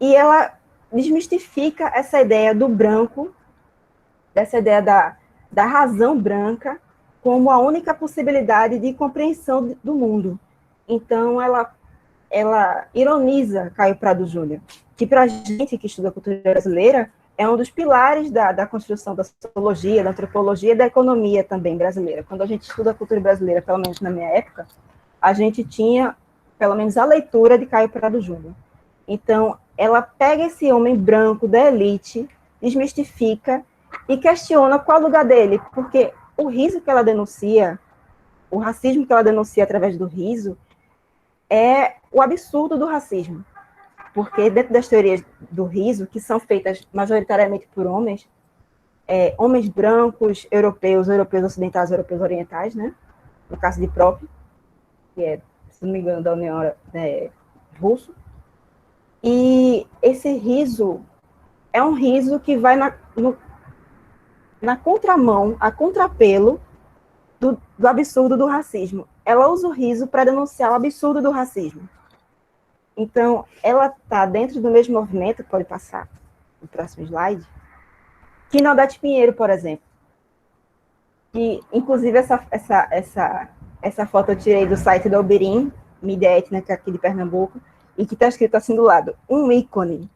e ela desmistifica essa ideia do branco, dessa ideia da razão branca, como a única possibilidade de compreensão do mundo. Então, ela ironiza Caio Prado Júnior, que para a gente que estuda a cultura brasileira, é um dos pilares da construção da sociologia, da antropologia e da economia também brasileira. Quando a gente estuda a cultura brasileira, pelo menos na minha época, a gente tinha, pelo menos, a leitura de Caio Prado Júnior. Então, ela pega esse homem branco da elite, desmistifica e questiona qual é o lugar dele, porque o riso que ela denuncia, o racismo que ela denuncia através do riso, é o absurdo do racismo. Porque dentro das teorias do riso, que são feitas majoritariamente por homens, homens brancos, europeus ocidentais, europeus orientais, né? No caso de próprio, que é, se não me engano, da União Russo. E esse riso é um riso que vai na contramão, a contrapelo do absurdo do racismo. Ela usa o riso para denunciar o absurdo do racismo. Então, ela está dentro do mesmo movimento, pode passar no próximo slide, que Naudete Pinheiro, por exemplo. Que, inclusive, essa foto eu tirei do site da Uberim, mídia étnica aqui de Pernambuco, e que está escrito assim do lado, um ícone.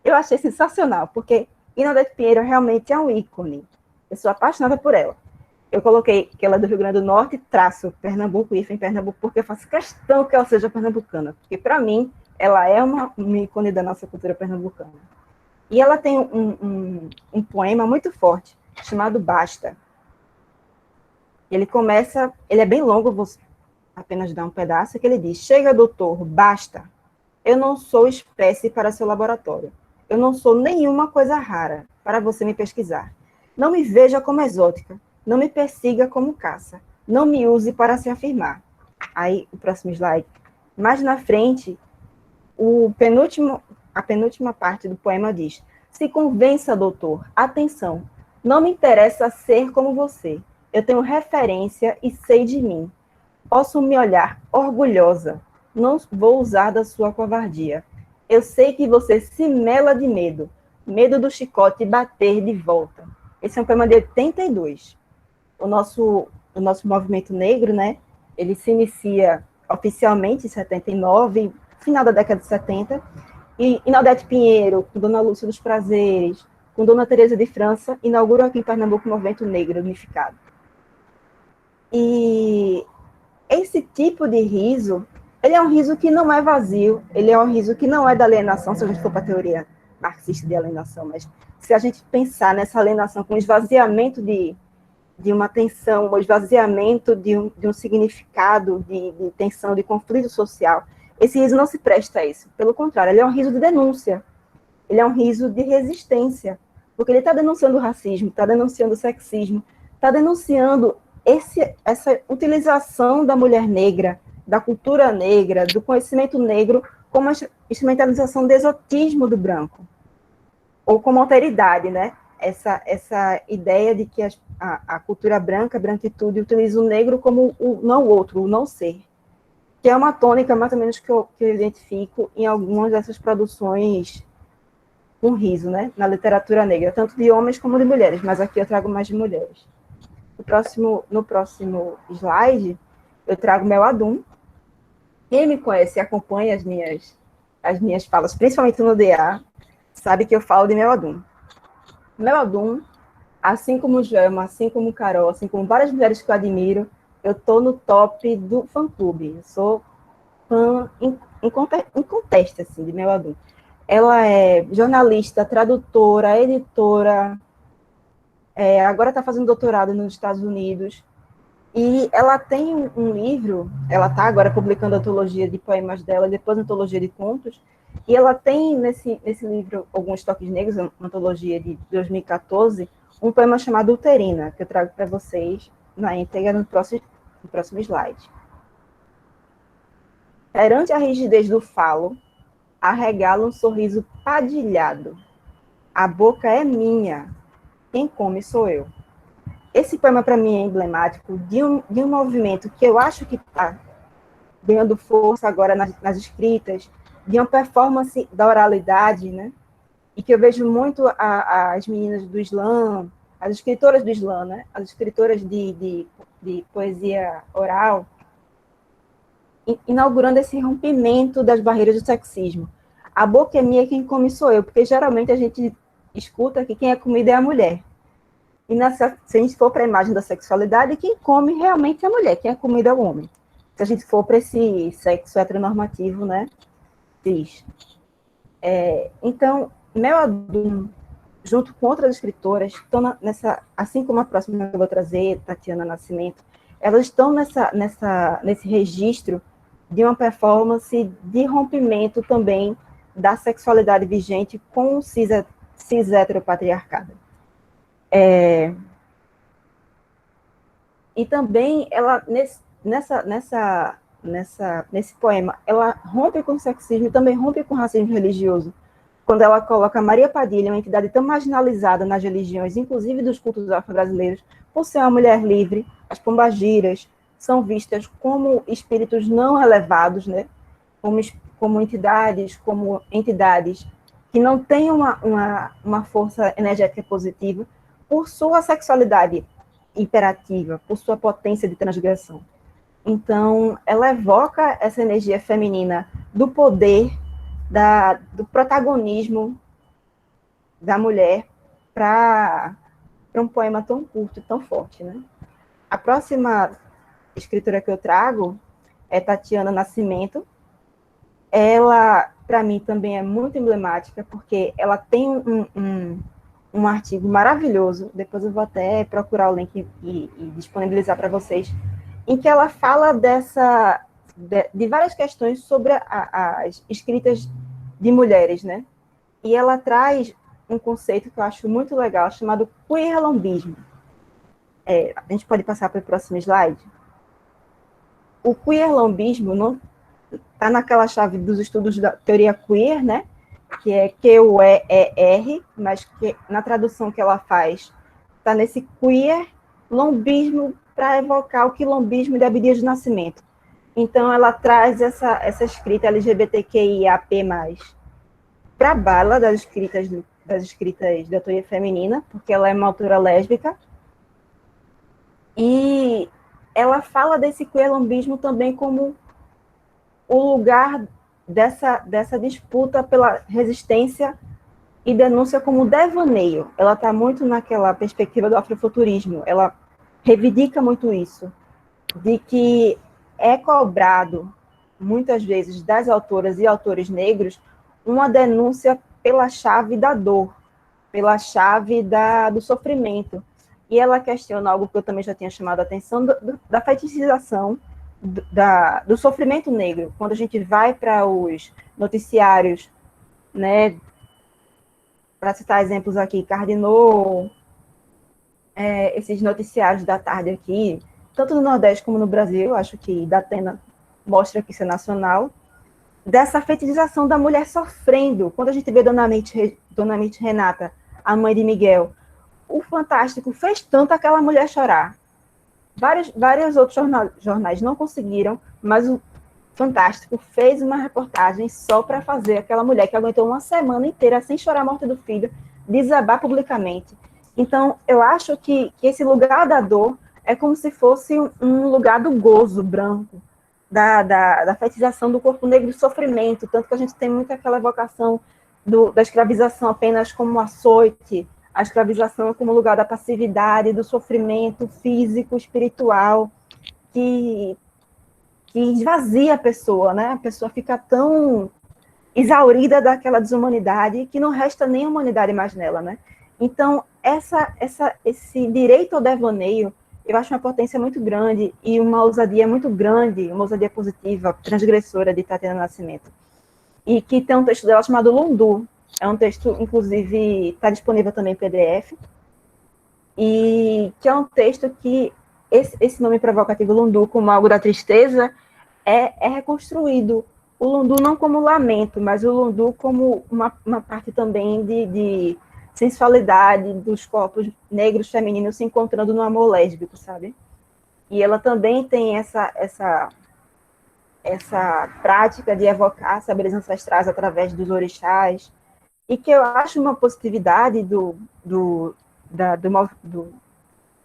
Eu achei sensacional, porque Naudete Pinheiro realmente é um ícone. Eu sou apaixonada por ela. Eu coloquei que ela é do Rio Grande do Norte, traço Pernambuco, em Pernambuco, porque eu faço questão que ela seja pernambucana. Porque, para mim, ela é um ícone da nossa cultura pernambucana. E ela tem um poema muito forte, chamado Basta. Ele é bem longo, vou apenas dar um pedaço, que ele diz, chega, doutor, basta. Eu não sou espécie para seu laboratório. Eu não sou nenhuma coisa rara para você me pesquisar. Não me veja como exótica. Não me persiga como caça. Não me use para se afirmar. Aí, o próximo slide. Mais na frente, a penúltima parte do poema diz, se convença, doutor, atenção, não me interessa ser como você. Eu tenho referência e sei de mim. Posso me olhar orgulhosa. Não vou usar da sua covardia. Eu sei que você se mela de medo. Medo do chicote bater de volta. Esse é um poema de 82. O nosso movimento negro, né? Ele se inicia oficialmente em 79, final da década de 70, e Naudete Pinheiro, com Dona Lúcia dos Prazeres, com Dona Teresa de França, inauguram aqui em Pernambuco o Movimento Negro Unificado. E esse tipo de riso, ele é um riso que não é vazio, ele é um riso que não é da alienação, se a gente for para a teoria marxista de alienação, mas se a gente pensar nessa alienação com esvaziamento de uma tensão, o esvaziamento de um significado de tensão, de conflito social, esse riso não se presta a isso. Pelo contrário, ele é um riso de denúncia. Ele é um riso de resistência. Porque ele está denunciando o racismo, está denunciando o sexismo, está denunciando essa utilização da mulher negra, da cultura negra, do conhecimento negro, como a instrumentalização do exotismo do branco. Ou como alteridade, né? Essa ideia de que a cultura branca, a branquitude, utiliza o negro como o não outro, o não ser. Que é uma tônica, mais ou menos, que eu identifico em algumas dessas produções com riso, né? Na literatura negra, tanto de homens como de mulheres, mas aqui eu trago mais de mulheres. No próximo slide, eu trago Mel Adum. Quem me conhece e acompanha as minhas falas, principalmente no DA, sabe que eu falo de Mel Adum. Mel Adum, assim como Joelma, assim como Carol, assim como várias mulheres que eu admiro, eu estou no top do fã-clube. Eu sou fã inconteste, assim, de Mel Adum. Ela é jornalista, tradutora, editora, agora está fazendo doutorado nos Estados Unidos. E ela tem um livro, ela está agora publicando a antologia de poemas dela, depois a antologia de contos, e ela tem nesse livro Alguns Toques Negros, uma antologia de 2014, um poema chamado Uterina, que eu trago para vocês na íntegra no próximo slide. Perante a rigidez do falo, arregala um sorriso padilhado. A boca é minha, quem come sou eu. Esse poema, para mim, é emblemático de um movimento que eu acho que está ganhando força agora nas escritas, de uma performance da oralidade, né? E que eu vejo muito as meninas do slam, as escritoras do slam, né? As escritoras de poesia oral, inaugurando esse rompimento das barreiras do sexismo. A boca é minha, quem come sou eu, porque geralmente a gente escuta que quem é comida é a mulher. E se a gente for para a imagem da sexualidade, quem come realmente é a mulher, quem é comida é o homem. Se a gente for para esse sexo heteronormativo, né? Cis. Então, Mel Adum, junto com outras escritoras, estão assim como a próxima que eu vou trazer, Tatiana Nascimento, elas estão nesse registro de uma performance de rompimento também da sexualidade vigente com o cis heteropatriarcado. E também, ela, nesse poema, ela rompe com o sexismo e também rompe com o racismo religioso, quando ela coloca Maria Padilha, uma entidade tão marginalizada nas religiões, inclusive dos cultos afro-brasileiros, por ser uma mulher livre. As pombagiras são vistas como espíritos não elevados, né? como entidades que não têm uma força energética positiva, por sua sexualidade imperativa, por sua potência de transgressão. Então, ela evoca essa energia feminina do poder, do protagonismo da mulher para um poema tão curto e tão forte, né? A próxima escritora que eu trago é Tatiana Nascimento. Ela, para mim, também é muito emblemática, porque ela tem um artigo maravilhoso, depois eu vou até procurar o link e disponibilizar para vocês, em que ela fala de várias questões sobre as escritas de mulheres, né? E ela traz um conceito que eu acho muito legal, chamado queerlombismo. A gente pode passar para o próximo slide? O queerlombismo não está naquela chave dos estudos da teoria queer, né? Que é Q-U-E-E-R, mas que na tradução que ela faz está nesse queer lombismo para evocar o quilombismo de Abdias do Nascimento. Então, ela traz essa escrita LGBTQIAP+, para a bala das escritas da autoria feminina, porque ela é uma autora lésbica, e ela fala desse queerlombismo também como o lugar dessa disputa pela resistência e denúncia como devaneio. Ela está muito naquela perspectiva do afrofuturismo, ela reivindica muito isso, de que é cobrado, muitas vezes, das autoras e autores negros, uma denúncia pela chave da dor, pela chave do sofrimento. E ela questiona algo que eu também já tinha chamado a atenção, da fetichização do sofrimento negro. Quando a gente vai para os noticiários, né, para citar exemplos aqui, Cardinô, esses noticiários da tarde aqui, tanto no Nordeste como no Brasil, acho que da Atena mostra que isso é nacional, dessa fetichização da mulher sofrendo. Quando a gente vê Dona Mitty Renata, a mãe de Miguel, o Fantástico fez tanto aquela mulher chorar. Vários outros jornais não conseguiram, mas o Fantástico fez uma reportagem só para fazer aquela mulher que aguentou uma semana inteira sem chorar a morte do filho, desabar publicamente. Então, eu acho que esse lugar da dor é como se fosse um lugar do gozo branco, da fetichização do corpo negro, do sofrimento, tanto que a gente tem muito aquela evocação da escravização apenas como açoite, a escravização como lugar da passividade, do sofrimento físico, espiritual, que esvazia a pessoa, né? A pessoa fica tão exaurida daquela desumanidade que não resta nem humanidade mais nela, né? Então, esse direito ao devaneio eu acho uma potência muito grande e uma ousadia muito grande, uma ousadia positiva, transgressora de Tatiana Nascimento. E que tem um texto dela chamado Lundu. É um texto, inclusive, está disponível também em PDF. E que é um texto que esse nome provocativo Lundu, como algo da tristeza, é reconstruído. O Lundu não como lamento, mas o Lundu como uma parte também de sensualidade dos corpos negros femininos se encontrando no amor lésbico, sabe? E ela também tem essa prática de evocar saberes ancestrais através dos orixás, e que eu acho uma positividade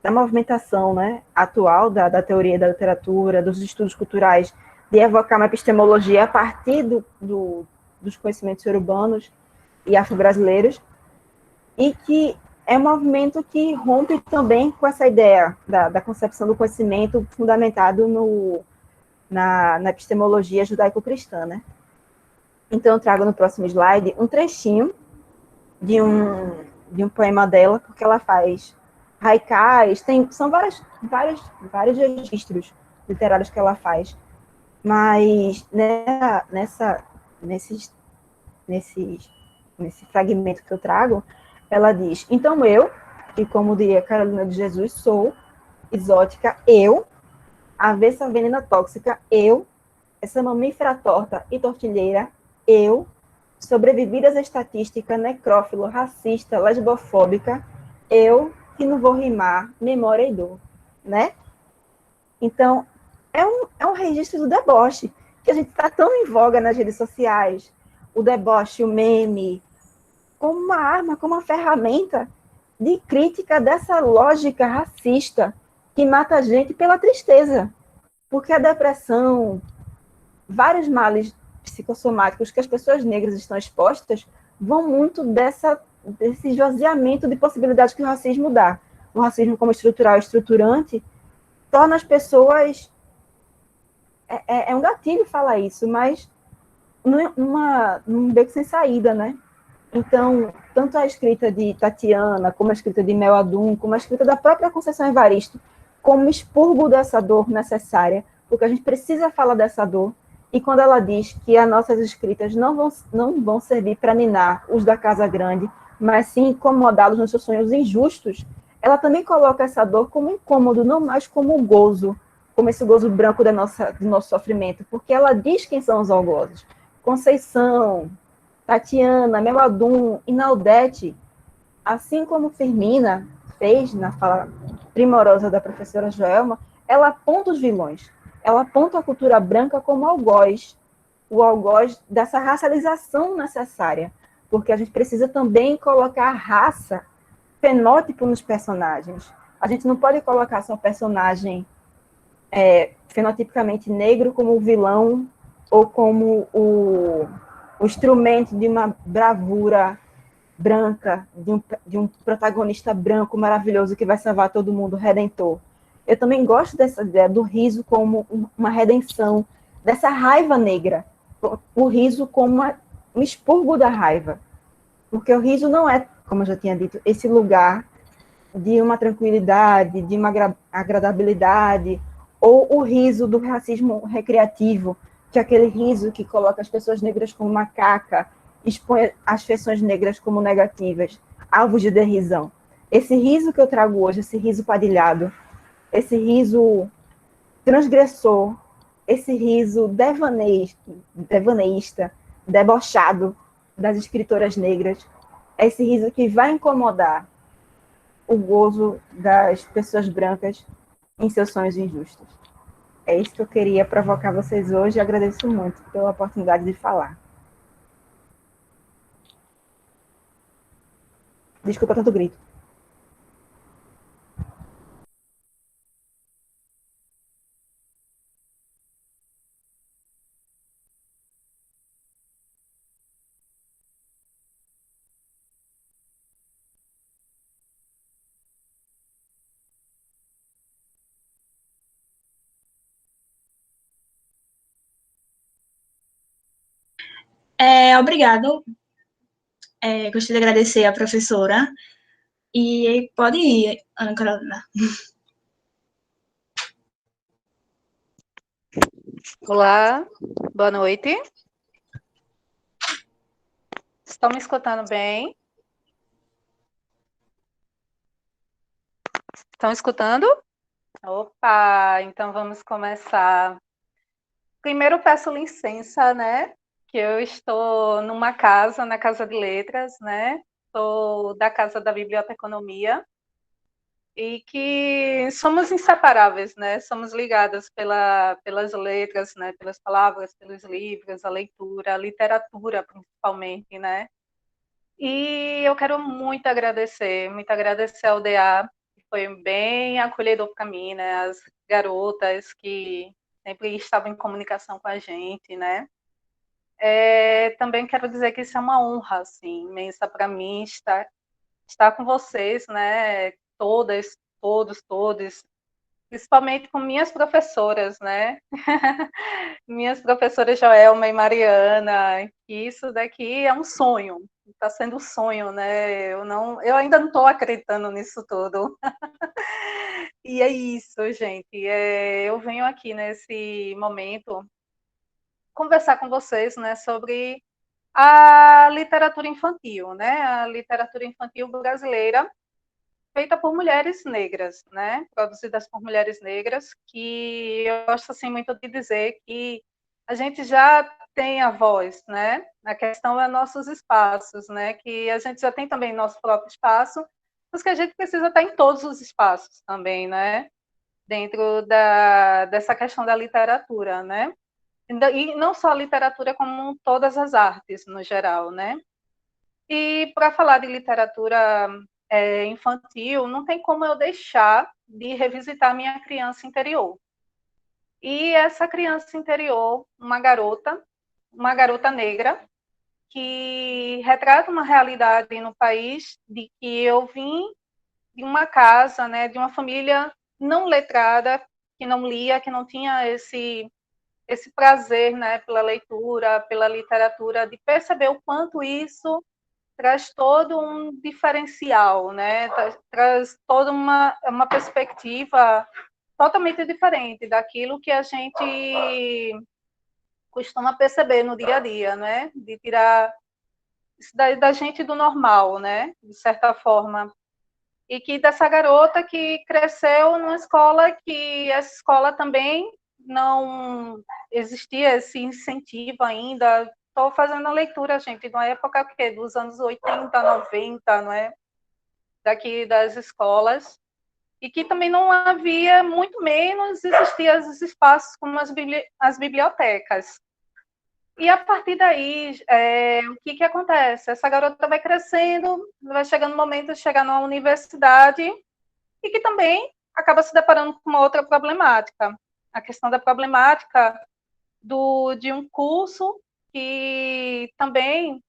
da movimentação, né, atual da teoria da literatura, dos estudos culturais, de evocar uma epistemologia a partir dos conhecimentos urbanos e afro-brasileiros, e que é um movimento que rompe também com essa ideia da concepção do conhecimento fundamentado na epistemologia judaico-cristã, né? Então, eu trago no próximo slide um trechinho de um poema dela, porque ela faz haikais, são vários registros literários que ela faz, mas nesse fragmento que eu trago, ela diz: então eu, que como diria Carolina de Jesus, sou exótica, eu, avessa venena tóxica, eu, essa mamífera torta e tortilheira, eu, sobrevivida à estatística, necrófilo, racista, lesbofóbica, eu, que não vou rimar, memória e dor, né? Então, é um registro do deboche, que a gente está tão em voga nas redes sociais, o deboche, o meme, como uma arma, como uma ferramenta de crítica dessa lógica racista que mata a gente pela tristeza. Porque a depressão, vários males psicossomáticos que as pessoas negras estão expostas vão muito desse esvaziamento de possibilidades que o racismo dá. O racismo como estrutural e estruturante torna as pessoas... É um gatilho falar isso, mas num beco sem saída, né? Então, tanto a escrita de Tatiana, como a escrita de Mel Adum, como a escrita da própria Conceição Evaristo, como expurgo dessa dor necessária, porque a gente precisa falar dessa dor, e quando ela diz que as nossas escritas não vão servir para ninar os da Casa Grande, mas sim incomodá-los nos seus sonhos injustos, ela também coloca essa dor como incômodo, não mais como gozo, como esse gozo branco do nosso sofrimento, porque ela diz quem são os algozes. Conceição, Tatiana, Mel Adum e Naudete, assim como Firmina fez na fala primorosa da professora Joelma, ela aponta os vilões, ela aponta a cultura branca como algoz, o algoz dessa racialização necessária, porque a gente precisa também colocar raça, fenótipo nos personagens. A gente não pode colocar só personagem fenotipicamente negro como o vilão ou como o instrumento de uma bravura branca, de um protagonista branco maravilhoso que vai salvar todo mundo, redentor. Eu também gosto dessa ideia do riso como uma redenção, dessa raiva negra, o riso como um expurgo da raiva. Porque o riso não é, como eu já tinha dito, esse lugar de uma tranquilidade, de uma agradabilidade, ou o riso do racismo recreativo, que é aquele riso que coloca as pessoas negras como macaca, expõe as feições negras como negativas, alvos de derrisão. Esse riso que eu trago hoje, esse riso padilhado, esse riso transgressor, esse riso devaneísta, debochado das escritoras negras, é esse riso que vai incomodar o gozo das pessoas brancas em seus sonhos injustos. É isso que eu queria provocar vocês hoje e agradeço muito pela oportunidade de falar. Desculpa tanto grito. Obrigado. Gostaria de agradecer à professora. E pode ir, Ana Carolina. Olá, boa noite. Estão me escutando bem? Estão escutando? Opa, então vamos começar. Primeiro peço licença, né? Que eu estou numa casa, na Casa de Letras, né? Estou da Casa da Biblioteconomia e que somos inseparáveis, né? Somos ligadas pelas letras, né? Pelas palavras, pelos livros, a leitura, a literatura principalmente, né? E eu quero muito agradecer ao DA, que foi bem acolhedor para mim, né? As garotas que sempre estavam em comunicação com a gente, né? Também quero dizer que isso é uma honra, assim, imensa para mim estar com vocês, né? Todas, todos, principalmente com minhas professoras, né? Minhas professoras Joelma e Mariana, isso daqui é um sonho, está sendo um sonho, né? Eu ainda não estou acreditando nisso tudo. E é isso, gente. Eu venho aqui nesse momento conversar com vocês, né, sobre a literatura infantil, né? A literatura infantil brasileira feita por mulheres negras, né? Produzidas por mulheres negras, que eu gosto assim muito de dizer que a gente já tem a voz, né? A questão é nossos espaços, né? Que a gente já tem também nosso próprio espaço, mas que a gente precisa estar em todos os espaços também, né? Dentro dessa questão da literatura, né? E não só a literatura, como todas as artes no geral, né? E para falar de literatura infantil, não tem como eu deixar de revisitar minha criança interior. E essa criança interior, uma garota negra, que retrata uma realidade no país de que eu vim de uma casa, né, de uma família não letrada, que não lia, que não tinha esse prazer, né, pela leitura, pela literatura, de perceber o quanto isso traz todo um diferencial, né? Traz toda uma perspectiva totalmente diferente daquilo que a gente costuma perceber no dia a dia, né? De tirar isso da gente do normal, né? De certa forma. E que dessa garota que cresceu numa escola que essa escola também não existia esse incentivo ainda. Estou fazendo a leitura, gente, na época que, dos anos 80, 90, não é? Daqui das escolas, e que também não havia, muito menos, existiam os espaços como as bibliotecas. E a partir daí, o que acontece? Essa garota vai crescendo, vai chegando o momento de chegar na universidade, e que também acaba se deparando com uma outra problemática. A questão da problemática de um curso que também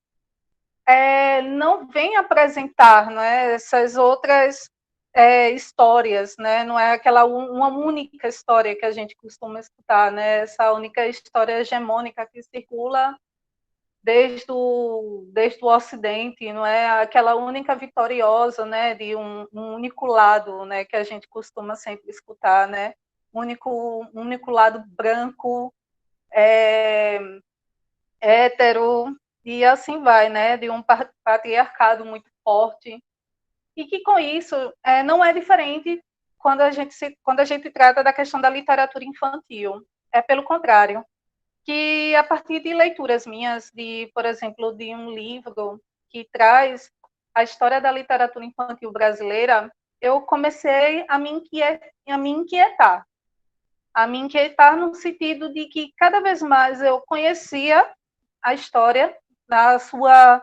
não vem apresentar, não é, essas outras histórias, né? Não é aquela uma única história que a gente costuma escutar, né? Essa única história hegemônica que circula desde o Ocidente, não é aquela única vitoriosa, né? De um único lado, né? Que a gente costuma sempre escutar, né? Único lado branco, hétero, e assim vai, né? De um patriarcado muito forte, e que com isso não é diferente quando a gente trata da questão da literatura infantil. É pelo contrário, que a partir de leituras minhas, por exemplo, de um livro que traz a história da literatura infantil brasileira, eu comecei a me inquietar no sentido de que cada vez mais eu conhecia a história da sua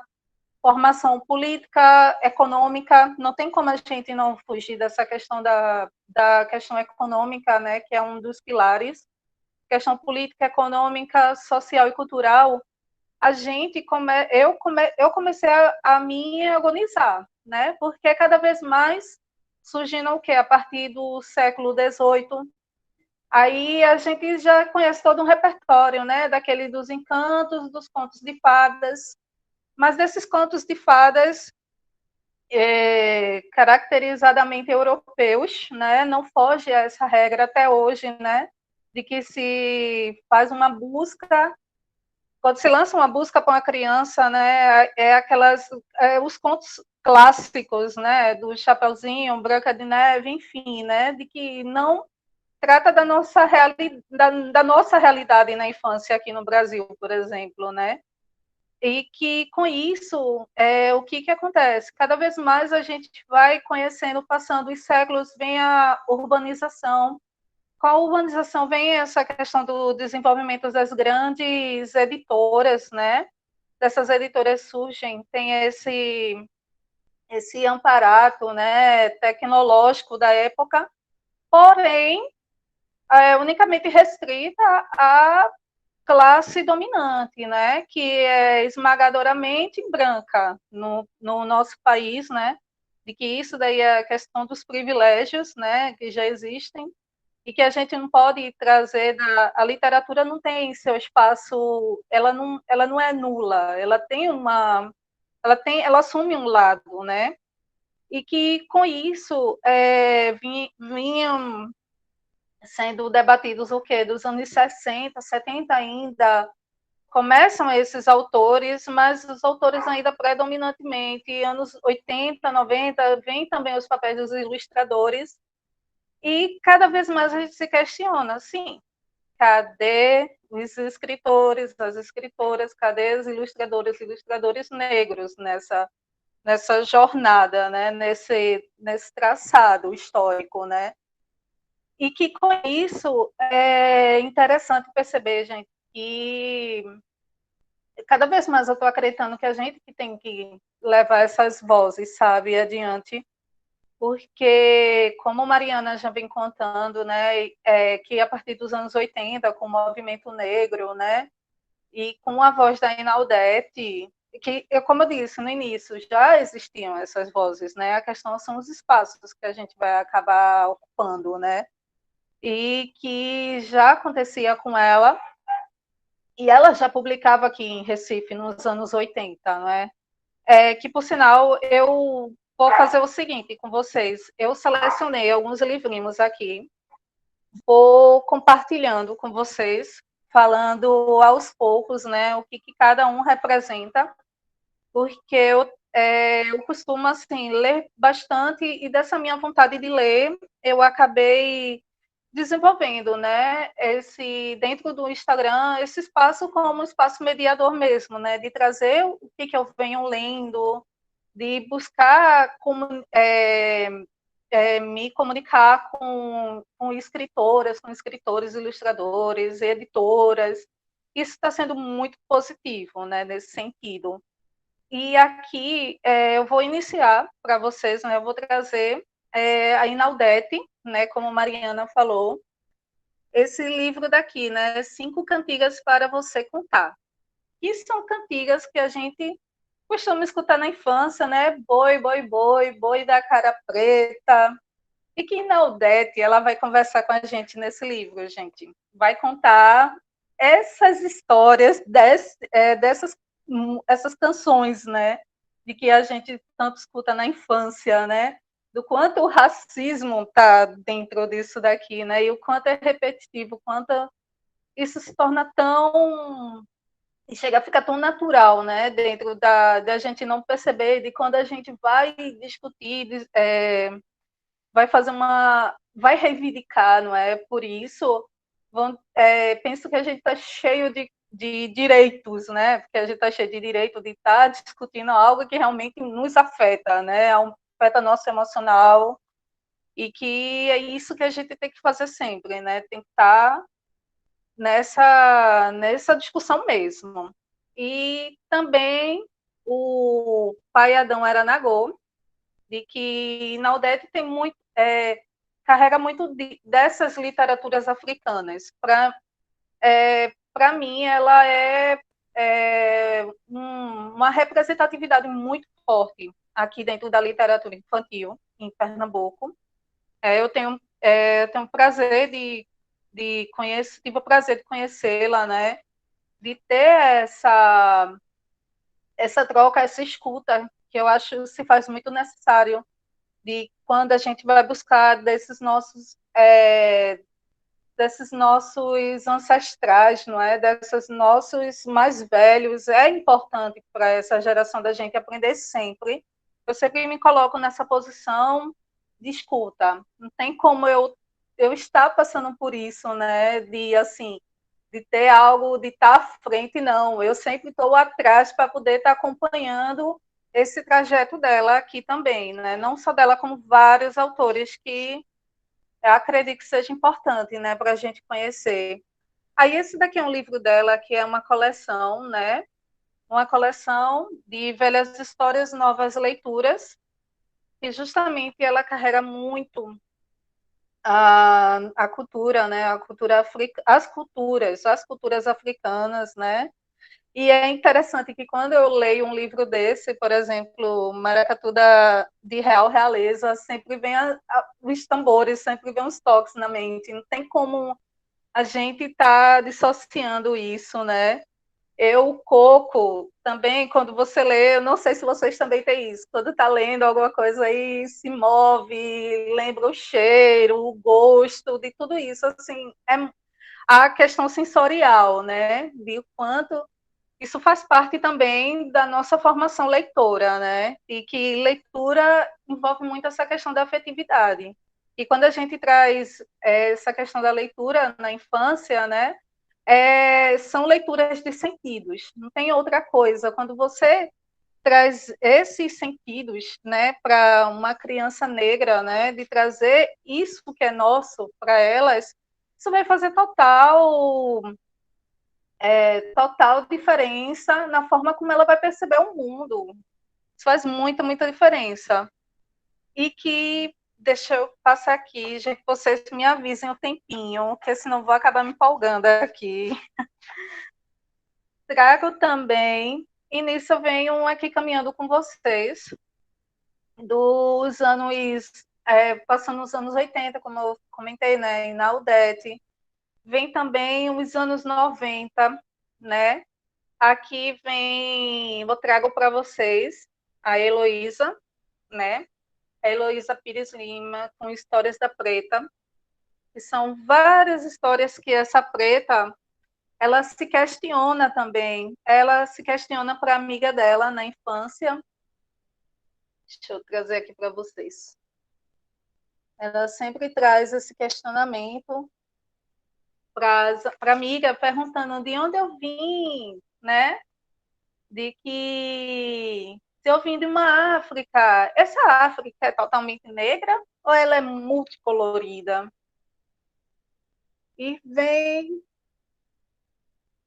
formação política, econômica. Não tem como a gente não fugir dessa questão da questão econômica, né, que é um dos pilares. Questão política, econômica, social e cultural. Eu comecei a me agonizar, né, porque cada vez mais surgindo o quê? A partir do século XVIII, aí a gente já conhece todo um repertório, né, daquele dos encantos, dos contos de fadas, mas desses contos de fadas caracterizadamente europeus, né, não foge a essa regra até hoje, né, de que se faz uma busca, quando se lança uma busca para uma criança, né, os contos clássicos, né, do Chapeuzinho, Branca de Neve, enfim, né, de que não trata da nossa realidade na infância aqui no Brasil, por exemplo, né? E que com isso, o que acontece? Cada vez mais a gente vai conhecendo, passando os séculos, vem a urbanização. Com a urbanização vem essa questão do desenvolvimento das grandes editoras, né? Dessas editoras surgem, tem esse amparato, né, tecnológico da época, porém, unicamente restrita à classe dominante, né, que é esmagadoramente branca no nosso país, né, de que isso daí é a questão dos privilégios, né, que já existem, e que a gente não pode trazer, a literatura não tem seu espaço, ela não é nula, ela assume um lado, né, e que com isso vinham sendo debatidos o quê? Dos anos 60, 70 ainda, começam esses autores, mas os autores ainda predominantemente, anos 80, 90, vem também os papéis dos ilustradores, e cada vez mais a gente se questiona, sim, cadê os escritores, as escritoras, cadê os ilustradores e ilustradores negros nessa jornada, né, nesse traçado histórico, né? E que com isso é interessante perceber, gente, que cada vez mais eu estou acreditando que a gente que tem que levar essas vozes, sabe, adiante, porque, como Mariana já vem contando, né, que a partir dos anos 80, com o movimento negro, né, e com a voz da Inaldete, que, como eu disse no início, já existiam essas vozes, né, a questão são os espaços que a gente vai acabar ocupando, né, e que já acontecia com ela, e ela já publicava aqui em Recife nos anos 80, não é? Que, por sinal, eu vou fazer o seguinte com vocês, eu selecionei alguns livrinhos aqui, vou compartilhando com vocês, falando aos poucos, né, o que cada um representa, porque eu costumo, assim, ler bastante, e dessa minha vontade de ler, eu acabei desenvolvendo, né, dentro do Instagram, esse espaço como um espaço mediador mesmo, né, de trazer o que eu venho lendo, de buscar me comunicar com escritoras, com escritores, ilustradores, editoras. Isso está sendo muito positivo, né, nesse sentido. E aqui eu vou iniciar para vocês, né, eu vou trazer a Inaldete, né, como Mariana falou, esse livro daqui, né, 5 cantigas para você contar. E são cantigas que a gente costuma escutar na infância, né, boi, boi, boi, boi da cara preta, e que Inaldete, ela vai conversar com a gente nesse livro, gente, vai contar essas histórias essas canções, né, de que a gente tanto escuta na infância, né, do quanto o racismo está dentro disso daqui, né, e o quanto é repetitivo, o quanto isso se torna tão e chega a ficar tão natural, né, dentro da gente não perceber, de quando a gente vai discutir, vai fazer vai reivindicar, não é? Por isso, penso que a gente está cheio de direitos, né? Porque a gente está cheio de direito de estar discutindo algo que realmente nos afeta, né? Afeta nosso emocional, e que é isso que a gente tem que fazer sempre, né? Tem que estar nessa discussão mesmo. E também o pai Adão era Nagô, de que Naudete tem carrega muito dessas literaturas africanas. Para mim, ela uma representatividade muito forte aqui dentro da literatura infantil em Pernambuco. Eu tenho o prazer de conhecer, tive o prazer de conhecê-la, né? De ter essa troca, essa escuta, que eu acho que se faz muito necessário, de quando a gente vai buscar desses nossos desses nossos ancestrais, não é? Desses nossos mais velhos. É importante para essa geração da gente aprender sempre. Eu sempre me coloco nessa posição de escuta. Não tem como eu estar passando por isso, né? De assim, de ter algo, de estar à frente, não. Eu sempre estou atrás para poder estar acompanhando esse trajeto dela aqui também, né? Não só dela, como vários autores que eu acredito que seja importante, né, para a gente conhecer. Aí esse daqui é um livro dela que é uma coleção, né? Uma coleção de velhas histórias, novas leituras, e justamente ela carrega muito a cultura, né? A cultura as culturas africanas, né? E é interessante que quando eu leio um livro desse, por exemplo, Maracatu de Real Realeza, sempre vem os tambores, sempre vem os toques na mente. Não tem como a gente estar dissociando isso, né? O coco, também, quando você lê, eu não sei se vocês também têm isso, quando está lendo alguma coisa aí, se move, lembra o cheiro, o gosto, de tudo isso, assim, é a questão sensorial, né? De o quanto isso faz parte também da nossa formação leitora, né? E que leitura envolve muito essa questão da afetividade. E quando a gente traz essa questão da leitura na infância, né? São leituras de sentidos, não tem outra coisa. Quando você traz esses sentidos, né, para uma criança negra, né, de trazer isso que é nosso para elas, isso vai fazer total diferença na forma como ela vai perceber o mundo. Isso faz muita, muita diferença. E que, deixa eu passar aqui, gente, vocês me avisem o tempinho, porque senão vou acabar me empolgando aqui. Trago também, e nisso eu venho aqui caminhando com vocês, dos anos, passando os anos 80, como eu comentei, né, na UDET. Vem também os anos 90, né? Aqui vem, eu trago para vocês a Heloísa, né? A Heloísa Pires Lima, com Histórias da Preta, que são várias histórias que essa preta, ela se questiona também. Ela se questiona para a amiga dela na infância. Deixa eu trazer aqui para vocês. Ela sempre traz esse questionamento para a amiga, perguntando de onde eu vim, né? De que se eu vim de uma África, essa África é totalmente negra ou ela é multicolorida? E vem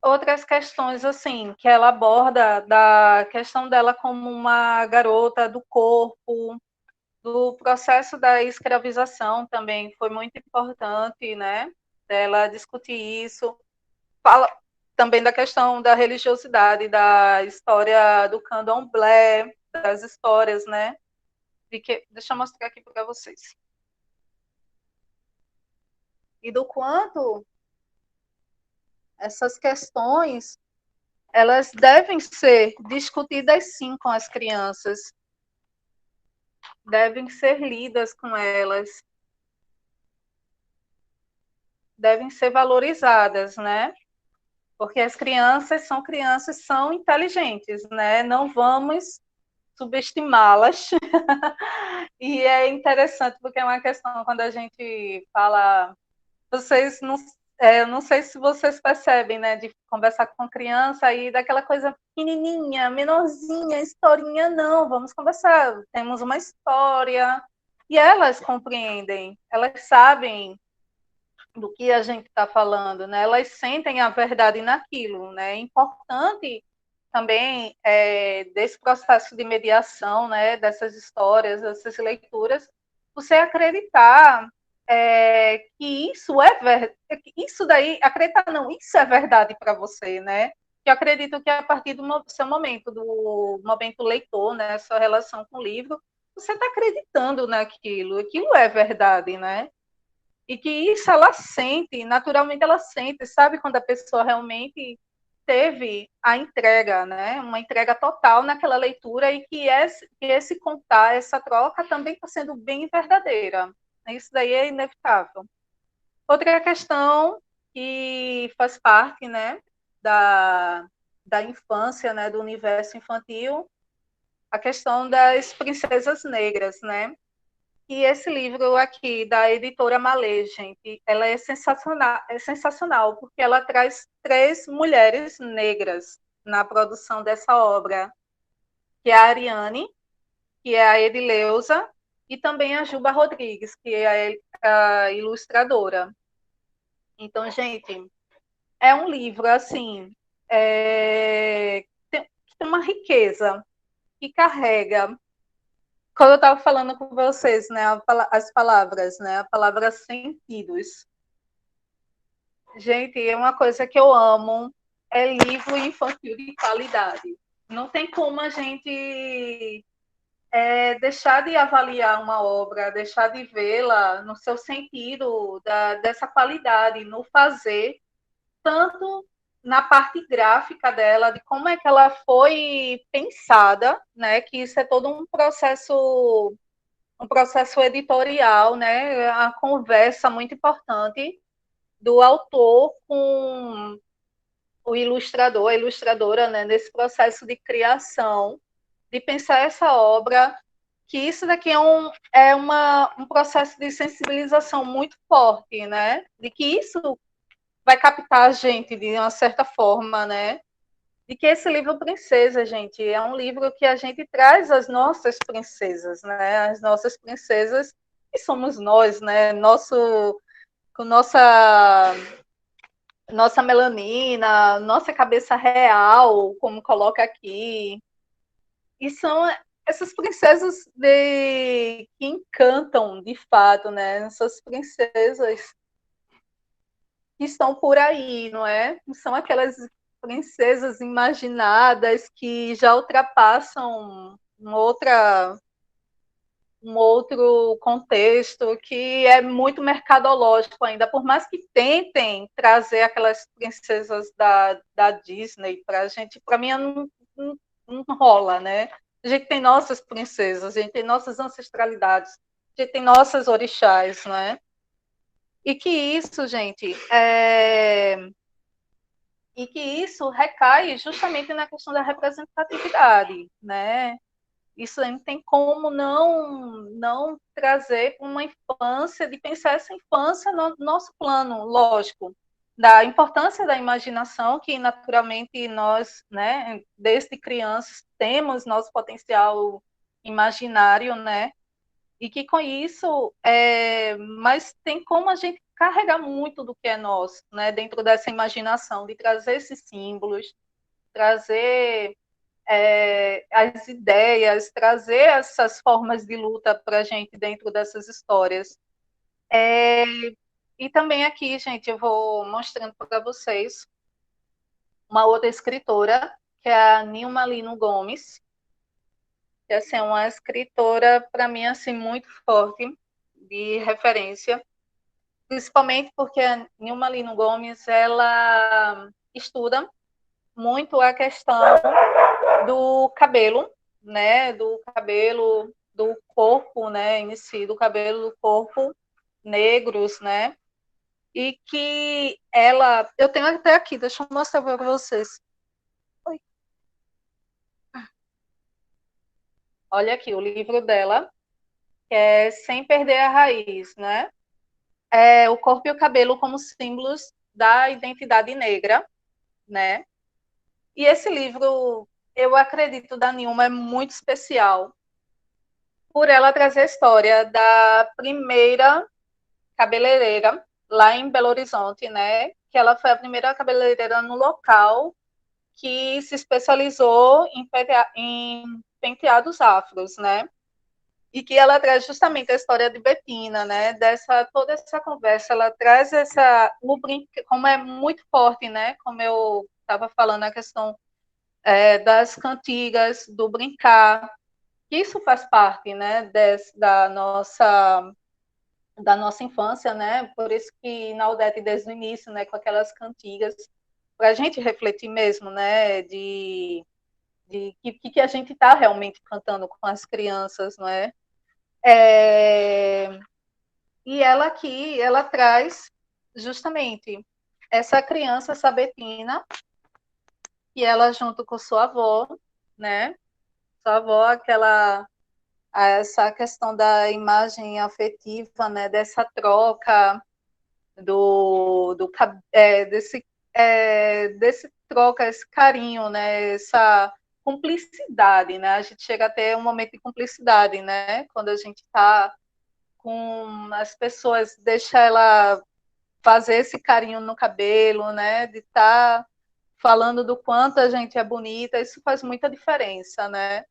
outras questões, assim, que ela aborda da questão dela como uma garota do corpo, do processo da escravização também foi muito importante, né? Ela discutir isso. Fala também da questão da religiosidade, da história do candomblé, das histórias, né? Deixa eu mostrar aqui para vocês. E do quanto essas questões elas devem ser discutidas sim com as crianças, devem ser lidas com elas, devem ser valorizadas, né? Porque as crianças são inteligentes, né? Não vamos subestimá-las. E é interessante porque é uma questão quando a gente fala, vocês não, eu não sei se vocês percebem, né, de conversar com criança e daquela coisa pequenininha, menorzinha, historinha, não, vamos conversar, temos uma história, e elas compreendem, elas sabem do que a gente está falando, né, elas sentem a verdade naquilo, né, é importante também desse processo de mediação, né, dessas histórias, dessas leituras, você acreditar que isso é verdade, isso daí, acreditar não, isso é verdade para você, né? Eu acredito que a partir do seu momento, do momento leitor, né, sua relação com o livro, você está acreditando naquilo, aquilo é verdade, né? E que isso ela sente, naturalmente ela sente, sabe quando a pessoa realmente teve a entrega, né? Uma entrega total naquela leitura e que esse contar, essa troca também está sendo bem verdadeira. Isso daí é inevitável. Outra questão que faz parte, né, da infância, né, do universo infantil, a questão das princesas negras, né? E esse livro aqui, da editora Malê, gente, ela é sensacional, porque ela traz 3 mulheres negras na produção dessa obra, que é a Ariane, que é a Edileuza, e também a Juba Rodrigues, que é a ilustradora. Então, gente, é um livro, assim, que tem uma riqueza, que carrega. Quando eu estava falando com vocês, né, as palavras, né, a palavra sentidos. Gente, é uma coisa que eu amo, é livro infantil de qualidade. Não tem como a gente deixar de avaliar uma obra, deixar de vê-la no seu sentido dessa qualidade, no fazer, tanto na parte gráfica dela, de como é que ela foi pensada, né? Que isso é todo um processo editorial, né? A conversa muito importante do autor com o ilustrador, a ilustradora, né? Nesse processo de criação, de pensar essa obra, que isso daqui um processo de sensibilização muito forte, né? De que isso vai captar a gente de uma certa forma, né? De que esse livro Princesa, gente, é um livro que a gente traz as nossas princesas, né? As nossas princesas, que somos nós, né? Com nossa melanina, nossa cabeça real, como coloca aqui. E são essas princesas que encantam, de fato, né? Essas princesas que estão por aí, não é? São aquelas princesas imaginadas que já ultrapassam um outro contexto, que é muito mercadológico ainda, por mais que tentem trazer aquelas princesas da Disney para a gente, para mim não rola, né? A gente tem nossas princesas, a gente tem nossas ancestralidades, a gente tem nossas orixás, né? E que isso, gente, e que isso recai justamente na questão da representatividade, né? Isso não tem como não trazer uma infância, de pensar essa infância no nosso plano, lógico, da importância da imaginação, que naturalmente nós, né, desde crianças, temos nosso potencial imaginário, né? E que com isso, mas tem como a gente carregar muito do que é nosso, né, dentro dessa imaginação, de trazer esses símbolos, trazer as ideias, trazer essas formas de luta para a gente dentro dessas histórias. E também aqui, gente, eu vou mostrando para vocês uma outra escritora, que é a Nilma Lino Gomes, que assim, é uma escritora, para mim, assim, muito forte, de referência, principalmente porque a Nilma Lino Gomes, ela estuda muito a questão do cabelo, né, do cabelo do corpo, né, em si, do cabelo do corpo negros, né, e que eu tenho até aqui, deixa eu mostrar para vocês. Oi. Olha aqui o livro dela, que é Sem Perder a Raiz, né, o corpo e o cabelo como símbolos da identidade negra, né, e esse livro, eu acredito, da Nilma, é muito especial, por ela trazer a história da primeira cabeleireira lá em Belo Horizonte, né? Que ela foi a primeira cabeleireira no local que se especializou em penteados afros, né? E que ela traz justamente a história de Betina, né? Toda essa conversa, ela traz como é muito forte, né? Como eu estava falando, a questão das cantigas, do brincar. Isso faz parte, né? Da nossa infância, né? Por isso que Naudete, desde o início, né, com aquelas cantigas, para a gente refletir mesmo, né, de que a gente está realmente cantando com as crianças, não é? E ela aqui, ela traz justamente essa criança, essa Betina, e ela junto com sua avó, né? Sua avó, essa questão da imagem afetiva, né? Dessa troca desse troca, esse carinho, né? Essa cumplicidade, né? A gente chega até um momento de cumplicidade, né? Quando a gente está com as pessoas, deixa ela fazer esse carinho no cabelo, né? De estar falando do quanto a gente é bonita, isso faz muita diferença, né?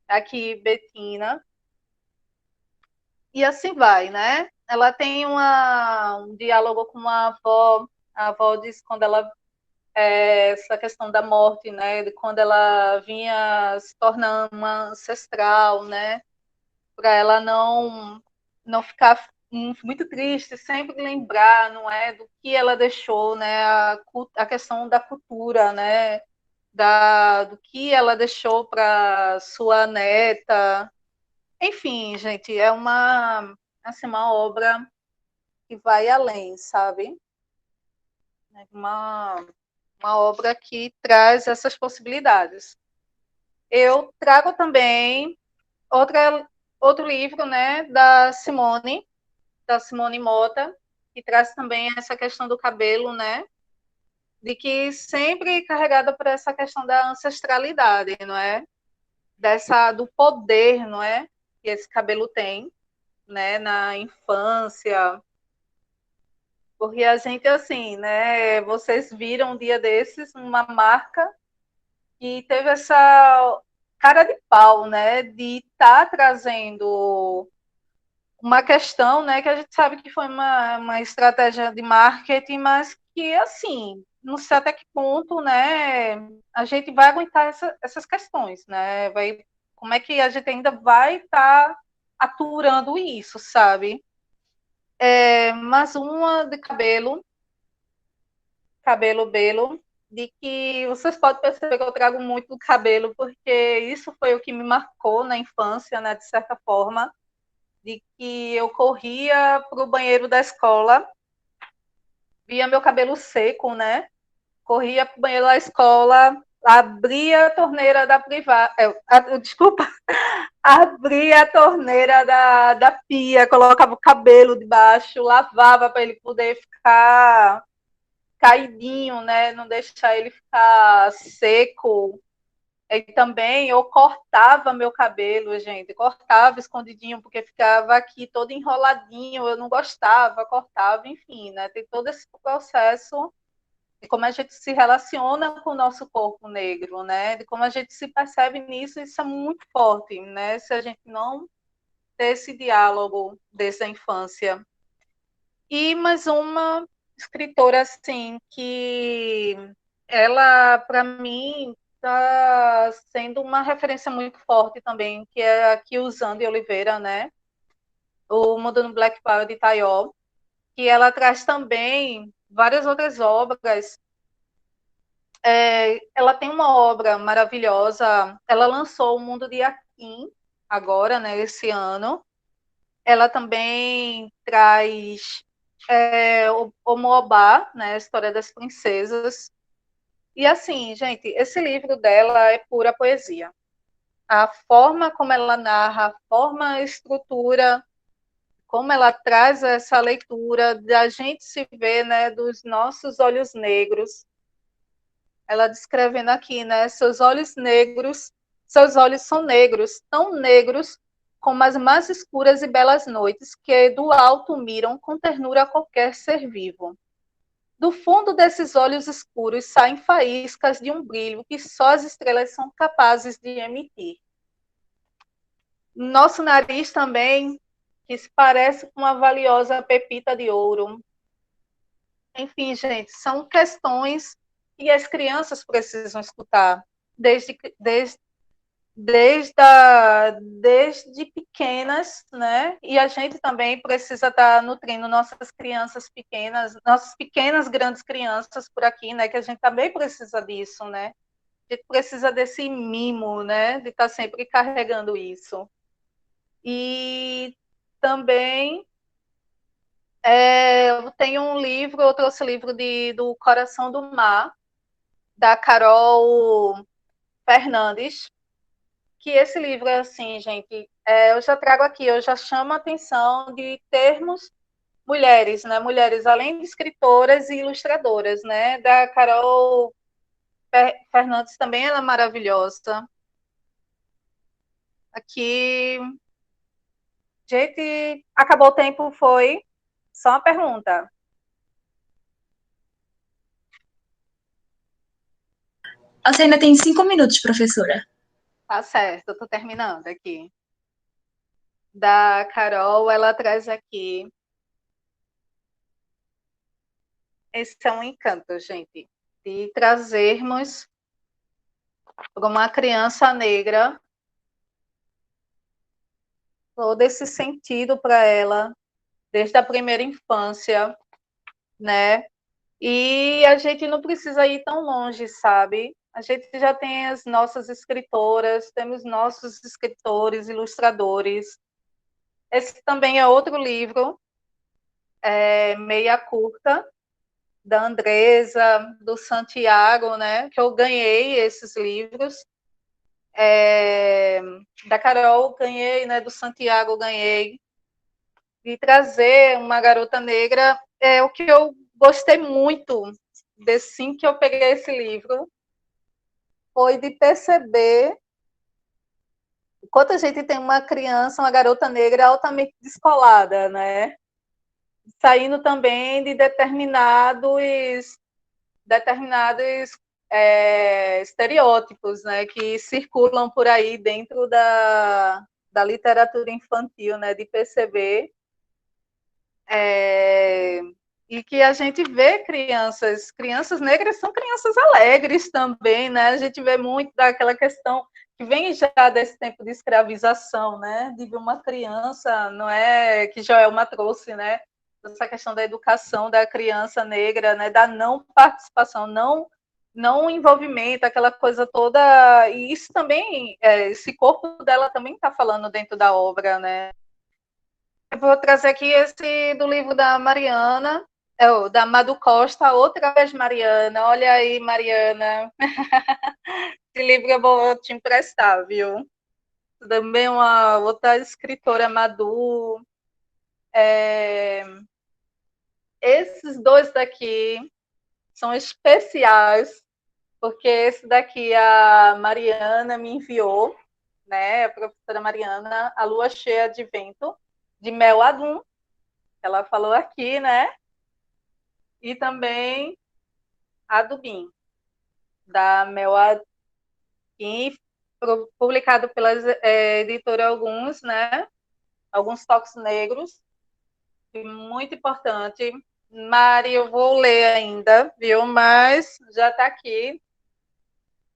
Aqui, Betina. E assim vai, né? Ela tem um diálogo com a avó diz quando ela essa questão da morte, né? De quando ela vinha se tornando uma ancestral, né? Para ela não ficar muito triste, sempre lembrar, não é, do que ela deixou, né? A questão da cultura, né? Do que ela deixou para sua neta. Enfim, gente, é uma obra que vai além, sabe? É uma obra que traz essas possibilidades. Eu trago também outro livro, né, da Simone Mota, que traz também essa questão do cabelo, né, de que sempre carregada por essa questão da ancestralidade, não é? Do poder, não é? Que esse cabelo tem, né, na infância. Porque a gente, assim, né, vocês viram um dia desses uma marca que teve essa cara de pau, né, de estar trazendo uma questão, né, que a gente sabe que foi uma estratégia de marketing, mas que, assim, não sei até que ponto, né, a gente vai aguentar essas questões, né, como é que a gente ainda vai estar aturando isso, sabe? Mas uma de cabelo belo, de que vocês podem perceber que eu trago muito do cabelo, porque isso foi o que me marcou na infância, né, de certa forma, de que eu corria para o banheiro da escola, via meu cabelo seco, né, corria para o banheiro da escola, abria a torneira da privada, desculpa, abria a torneira da pia, colocava o cabelo debaixo, lavava para ele poder ficar caidinho, né? Não deixar ele ficar seco. E também eu cortava meu cabelo, gente, cortava escondidinho, porque ficava aqui todo enroladinho, eu não gostava, cortava, enfim, né? Tem todo esse processo de como a gente se relaciona com o nosso corpo negro, né? De como a gente se percebe nisso, isso é muito forte, né? Se a gente não ter esse diálogo desde a infância. E mais uma escritora, assim, que ela, para mim, está sendo uma referência muito forte também, que é a Kiyuzan de Oliveira, né? O Mundo no Black Power de Tayol, que ela traz também várias outras obras. Ela tem uma obra maravilhosa, ela lançou O Mundo de Akin, agora, né, esse ano. Ela também traz o Moabá, né, a história das princesas. E assim, gente, esse livro dela é pura poesia. A forma como ela narra, a forma, a estrutura, como ela traz essa leitura da gente se ver, né, dos nossos olhos negros. Ela descrevendo aqui, né, seus olhos são negros, tão negros como as mais escuras e belas noites que do alto miram com ternura qualquer ser vivo. Do fundo desses olhos escuros saem faíscas de um brilho que só as estrelas são capazes de emitir. Nosso nariz também, que se parece com uma valiosa pepita de ouro. Enfim, gente, são questões que as crianças precisam escutar desde pequenas, né? E a gente também precisa estar nutrindo nossas crianças pequenas, nossas pequenas grandes crianças por aqui, né? Que a gente também precisa disso, né? A gente precisa desse mimo, né? De estar sempre carregando isso. E também Eu tenho um livro, eu trouxe o livro do Coração do Mar, da Carol Fernandes, que esse livro é assim, gente, eu já trago aqui, eu já chamo a atenção de termos mulheres, né? Mulheres, além de escritoras e ilustradoras, né? Da Carol Fernandes também, ela é maravilhosa. Aqui, gente, acabou o tempo, foi só uma pergunta. Você ainda tem 5 minutos, professora. Tá certo, eu tô terminando aqui. Da Carol, ela traz aqui. Esse é um encanto, gente, de trazermos para uma criança negra todo esse sentido para ela, desde a primeira infância, né? E a gente não precisa ir tão longe, sabe? A gente já tem as nossas escritoras, temos nossos escritores, ilustradores. Esse também é outro livro, Meia Curta, da Andresa, do Santiago, né? Que eu ganhei esses livros. Da Carol ganhei, né? Do Santiago ganhei. De trazer uma garota negra, o que eu gostei muito assim que eu peguei esse livro foi de perceber quanto a gente tem uma criança, uma garota negra altamente descolada, né? Saindo também de determinados estereótipos, né? Que circulam por aí dentro da literatura infantil, né? De perceber e que a gente vê crianças negras são crianças alegres também, né? A gente vê muito daquela questão que vem já desse tempo de escravização, né? De ver uma criança, não é que Joelma trouxe, né? Essa questão da educação da criança negra, né? Da não participação, não envolvimento, aquela coisa toda. E isso também, esse corpo dela também está falando dentro da obra, né? Eu vou trazer aqui esse do livro da Mariana, da Madu Costa, outra vez Mariana. Olha aí, Mariana. Esse livro eu vou te emprestar, viu? Também uma outra escritora, Madu. Esses dois daqui são especiais, porque esse daqui a Mariana me enviou, né? A professora Mariana, A Lua Cheia de Vento, de Mel Adum. Ela falou aqui, né? E também a do BIM, da Mel Adum, publicado pela editora Alguns, né? Alguns Toques Negros, muito importante. Mari, eu vou ler ainda, viu? Mas já está aqui.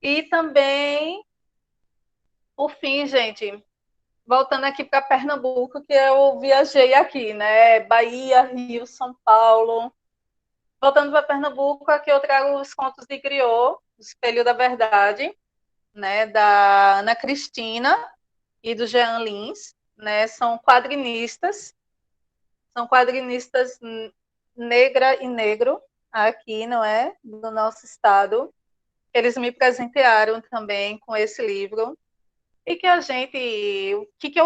E também, por fim, gente, voltando aqui para Pernambuco, que eu viajei aqui, né? Bahia, Rio, São Paulo. Voltando para Pernambuco, aqui eu trago os contos de Griot, Espelho da Verdade, né? Da Ana Cristina e do Jean Lins, né? São quadrinistas negra e negro aqui, não é? Do nosso estado. Eles me presentearam também com esse livro. E que a gente, o que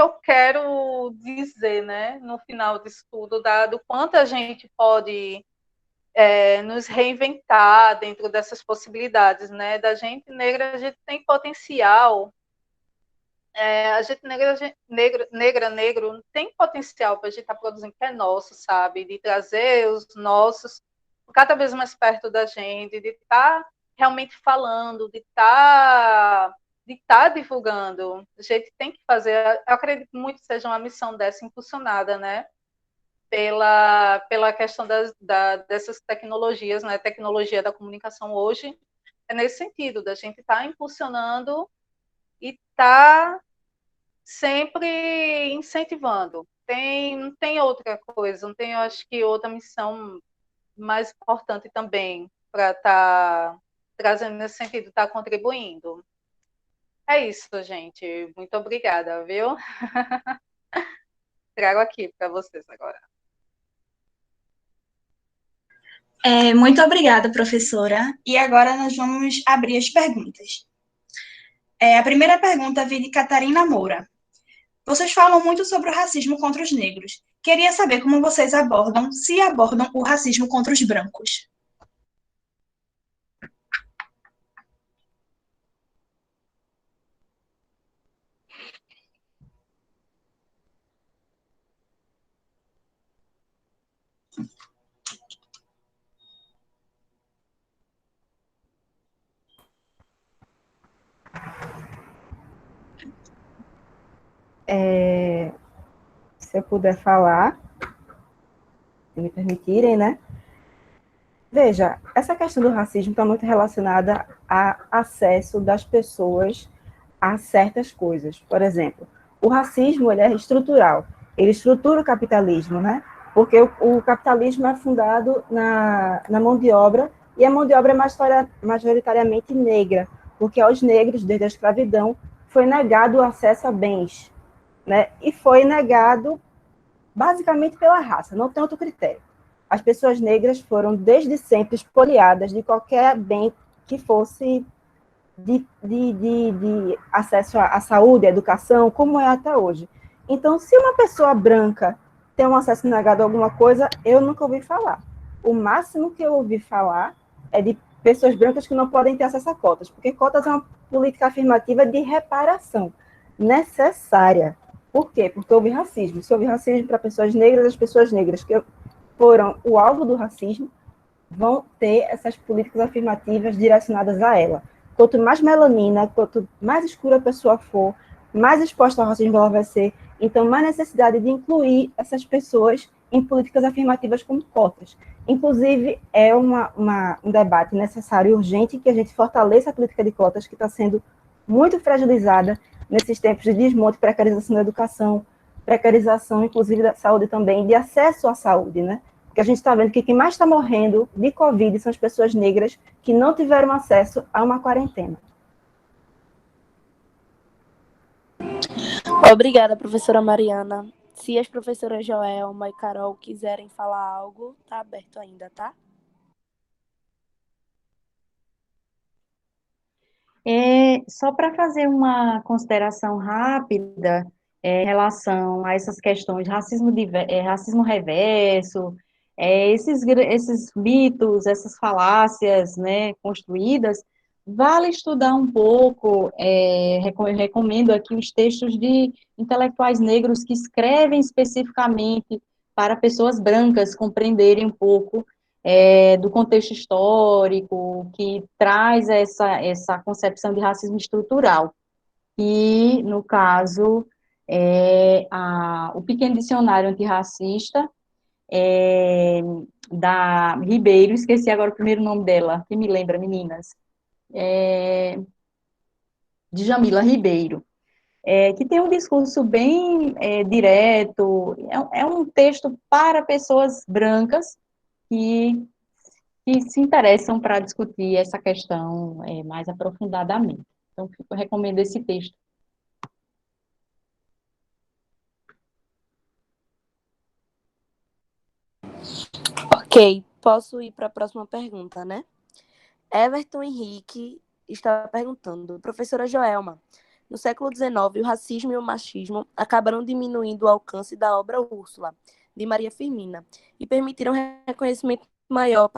eu quero dizer, né, no final disso tudo, do quanto a gente pode nos reinventar dentro dessas possibilidades, né, da gente negra, a gente tem potencial, a gente negro tem potencial para a gente estar produzindo que é nosso, sabe, de trazer os nossos cada vez mais perto da gente, de estar realmente falando, de estar divulgando. A gente tem que fazer, eu acredito muito que seja uma missão dessa impulsionada, né? Pela questão dessas tecnologias, né? Tecnologia da comunicação hoje é nesse sentido, da gente estar impulsionando e estar sempre incentivando. Não tem outra coisa, não tem, eu acho que outra missão mais importante também para estar trazendo nesse sentido, estar contribuindo. É isso, gente. Muito obrigada, viu? Trago aqui para vocês agora. Muito obrigada, professora. E agora nós vamos abrir as perguntas. A primeira pergunta vem de Catarina Moura. Vocês falam muito sobre o racismo contra os negros. Queria saber como vocês abordam, se abordam o racismo contra os brancos. Se eu puder falar, se me permitirem, né? Veja, essa questão do racismo está muito relacionada a acesso das pessoas a certas coisas. Por exemplo, o racismo ele é estrutural, ele estrutura o capitalismo, né? Porque o capitalismo é fundado na mão de obra, e a mão de obra é majoritariamente negra, porque aos negros, desde a escravidão, foi negado o acesso a bens, né? E foi negado basicamente pela raça, não tem outro critério. As pessoas negras foram desde sempre expoliadas de qualquer bem que fosse de acesso à saúde, à educação, como é até hoje. Então, se uma pessoa branca tem um acesso negado a alguma coisa, eu nunca ouvi falar. O máximo que eu ouvi falar é de pessoas brancas que não podem ter acesso a cotas, porque cotas é uma política afirmativa de reparação necessária. Por quê? Porque houve racismo. Se houve racismo para pessoas negras, as pessoas negras que foram o alvo do racismo vão ter essas políticas afirmativas direcionadas a ela. Quanto mais melanina, quanto mais escura a pessoa for, mais exposta ao racismo ela vai ser. Então, mais necessidade de incluir essas pessoas em políticas afirmativas como cotas. Inclusive, é um debate necessário e urgente que a gente fortaleça a política de cotas, que está sendo muito fragilizada nesses tempos de desmonte, precarização da educação, precarização, inclusive, da saúde também, de acesso à saúde, né? Porque a gente está vendo que quem mais está morrendo de Covid são as pessoas negras que não tiveram acesso a uma quarentena. Obrigada, professora Mariana. Se as professoras Joelma e Carol quiserem falar algo, tá aberto ainda, tá? Só para fazer uma consideração rápida em relação a essas questões de racismo reverso, esses mitos, essas falácias, né, construídas, vale estudar um pouco, recomendo aqui os textos de intelectuais negros que escrevem especificamente para pessoas brancas compreenderem um pouco do contexto histórico, que traz essa concepção de racismo estrutural, e, no caso, o Pequeno Dicionário Antirracista, da Ribeiro, esqueci agora o primeiro nome dela, quem me lembra, meninas? Djamila Ribeiro, que tem um discurso bem direto, é um texto para pessoas brancas que se interessam para discutir essa questão mais aprofundadamente. Então, eu recomendo esse texto. Ok, posso ir para a próxima pergunta, né? Everton Henrique está perguntando, professora Joelma, no século XIX, o racismo e o machismo acabaram diminuindo o alcance da obra Úrsula, de Maria Firmina, e permitiram reconhecimento maior,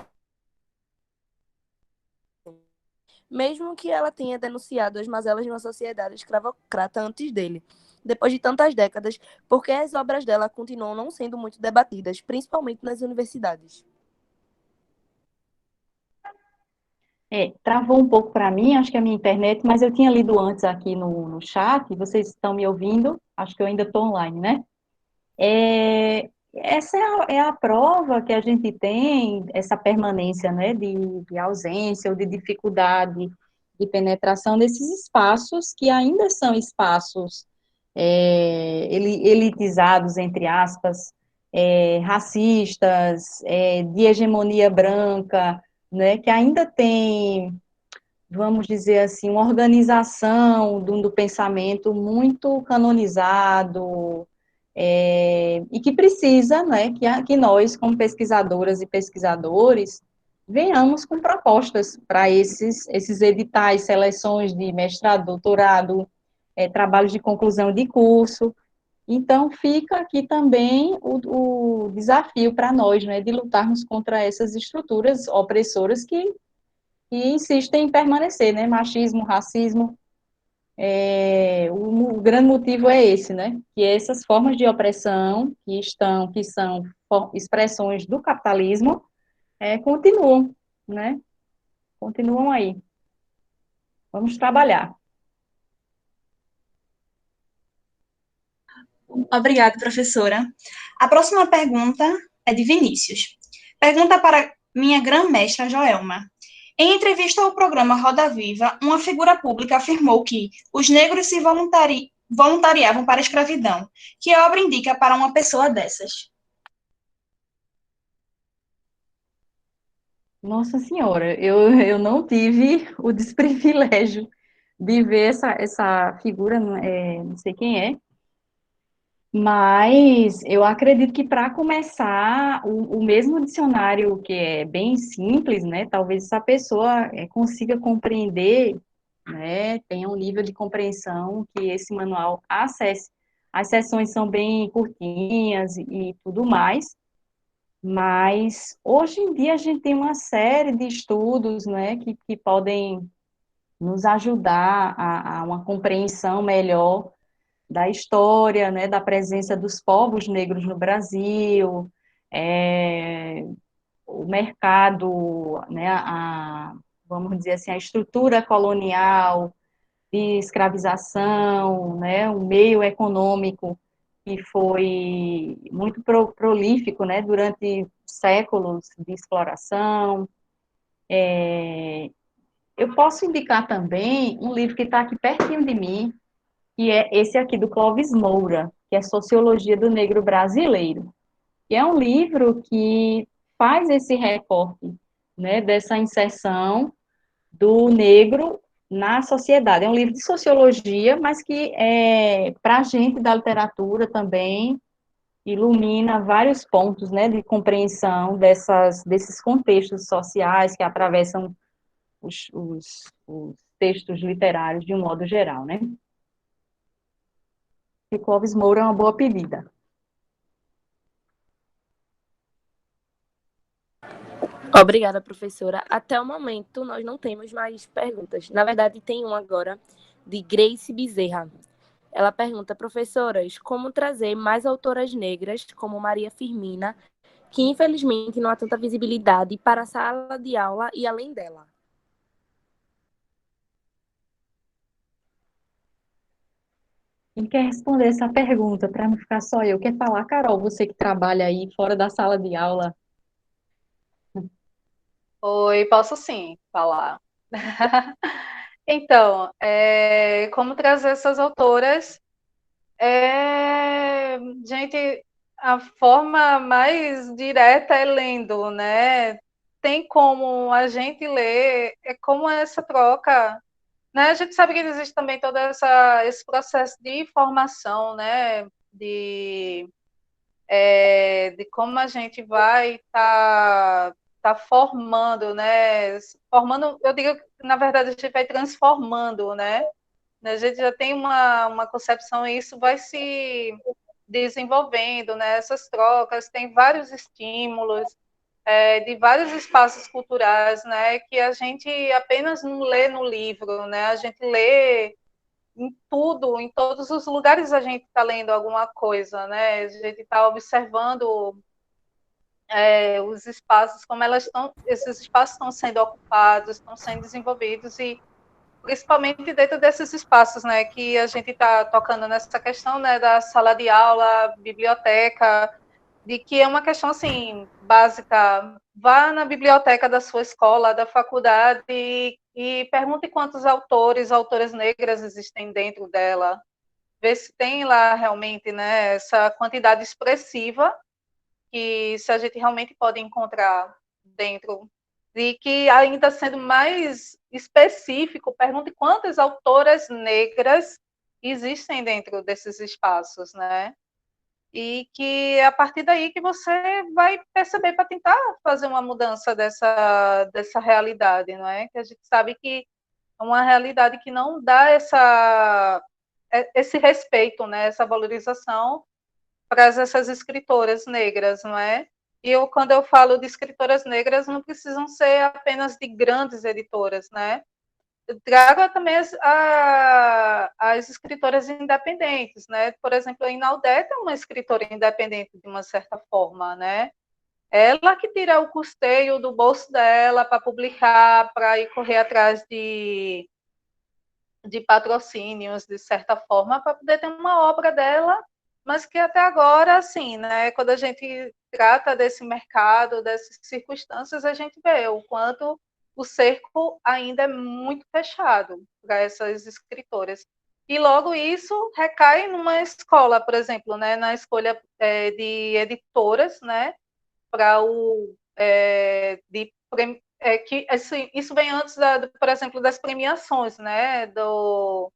mesmo que ela tenha denunciado as mazelas de uma sociedade escravocrata antes dele. Depois de tantas décadas, por que as obras dela continuam não sendo muito debatidas, principalmente nas universidades? Travou um pouco para mim, acho que é a minha internet, mas eu tinha lido antes aqui no chat, vocês estão me ouvindo? Acho que eu ainda estou online, né? Essa é a prova que a gente tem, essa permanência, né, de ausência ou de dificuldade de penetração desses espaços que ainda são espaços elitizados, entre aspas, racistas, de hegemonia branca, né, que ainda tem, vamos dizer assim, uma organização do pensamento muito canonizado, e que precisa, né, que nós, como pesquisadoras e pesquisadores, venhamos com propostas para esses editais, seleções de mestrado, doutorado, trabalhos de conclusão de curso. Então, fica aqui também o desafio para nós, né, de lutarmos contra essas estruturas opressoras que insistem em permanecer, né, machismo, racismo. O grande motivo é esse, né, que essas formas de opressão que são expressões do capitalismo, continuam, né, continuam aí. Vamos trabalhar. Obrigada, professora. A próxima pergunta é de Vinícius. Pergunta para minha grã-mestra Joelma. Em entrevista ao programa Roda Viva, uma figura pública afirmou que os negros se voluntariavam para a escravidão. Que obra indica para uma pessoa dessas? Nossa Senhora, eu não tive o desprivilégio de ver essa figura, não sei quem é, mas eu acredito que para começar, o mesmo dicionário que é bem simples, né, talvez essa pessoa consiga compreender, né, tenha um nível de compreensão que esse manual acesse. As sessões são bem curtinhas e tudo mais, mas hoje em dia a gente tem uma série de estudos, né, que podem nos ajudar a uma compreensão melhor da história, né, da presença dos povos negros no Brasil, o mercado, né, vamos dizer assim, a estrutura colonial de escravização, né, um meio econômico que foi muito prolífico, né, durante séculos de exploração. Eu posso indicar também um livro que está aqui pertinho de mim, que é esse aqui do Clóvis Moura, que é Sociologia do Negro Brasileiro. E é um livro que faz esse recorte, né, dessa inserção do negro na sociedade. É um livro de sociologia, mas que, para a gente da literatura também, ilumina vários pontos, né, de compreensão desses contextos sociais que atravessam os textos literários de um modo geral, né. E Clóvis Moura é uma boa pedida. Obrigada, professora. Até o momento, nós não temos mais perguntas. Na verdade, tem uma agora, de Grace Bezerra. Ela pergunta, professoras, como trazer mais autoras negras, como Maria Firmina, que infelizmente não há tanta visibilidade, para a sala de aula e além dela? Quem quer responder essa pergunta, para não ficar só eu? Quer falar, Carol, você que trabalha aí fora da sala de aula? Oi, posso sim falar. Então, como trazer essas autoras? Gente, a forma mais direta é lendo, né? Tem como a gente ler, é como essa troca, né? A gente sabe que existe também todo esse processo de formação, né? De como a gente vai tá formando, né? Formando, eu digo que, na verdade, a gente vai transformando, né? A gente já tem uma concepção e isso vai se desenvolvendo, né? Essas trocas, tem vários estímulos, de vários espaços culturais, né? Que a gente apenas não lê no livro, né? A gente lê em tudo, em todos os lugares a gente está lendo alguma coisa, né? A gente está observando os espaços, como esses espaços estão sendo ocupados, estão sendo desenvolvidos e principalmente dentro desses espaços, né, que a gente está tocando nessa questão, né, da sala de aula, biblioteca, de que é uma questão assim básica. Vá na biblioteca da sua escola, da faculdade e pergunte quantos autoras negras existem dentro dela. Ver se tem lá realmente, né, essa quantidade expressiva que se a gente realmente pode encontrar dentro, e que ainda sendo mais específico, pergunte quantas autoras negras existem dentro desses espaços, né? e que é a partir daí que você vai perceber para tentar fazer uma mudança dessa realidade, não é? Que a gente sabe que é uma realidade que não dá esse respeito, né? Essa valorização para essas escritoras negras, não é? E quando eu falo de escritoras negras, não precisam ser apenas de grandes editoras, né? Traga também as escritoras independentes, né? Por exemplo, a Inaudete é uma escritora independente de uma certa forma, né? Ela que tira o custeio do bolso dela para publicar, para ir correr atrás de patrocínios, de certa forma, para poder ter uma obra dela, mas que até agora, assim, né? Quando a gente trata desse mercado, dessas circunstâncias, a gente vê o quanto o cerco ainda é muito fechado para essas escritoras. E logo isso recai numa escola, por exemplo, né, na escolha de editoras, né, para que assim, isso vem antes por exemplo, das premiações, né, do